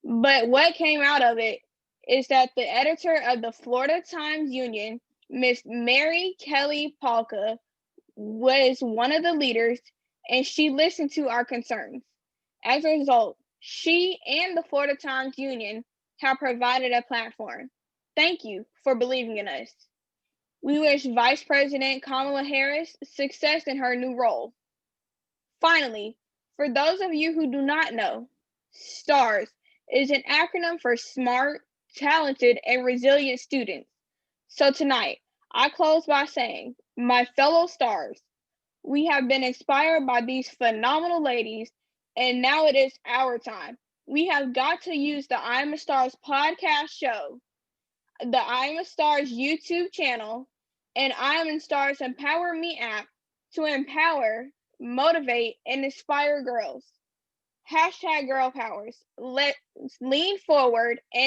Q: But what came out of it is that the editor of the Florida Times Union, Miss Mary Kelly Palka, was one of the leaders, and she listened to our concerns. As a result, she and the Florida Times Union have provided a platform. Thank you for believing in us. We wish Vice President Kamala Harris success in her new role. Finally, for those of you who do not know, STARS is an acronym for smart, talented, and resilient students. So tonight, I close by saying, my fellow STARS, we have been inspired by these phenomenal ladies, and now it is our time. We have got to use the I Am a Stars podcast show, the I Am a Stars YouTube channel, and I Am a Stars Empower Me app to empower, motivate, and inspire girls. #GirlPowers. Let's lean forward and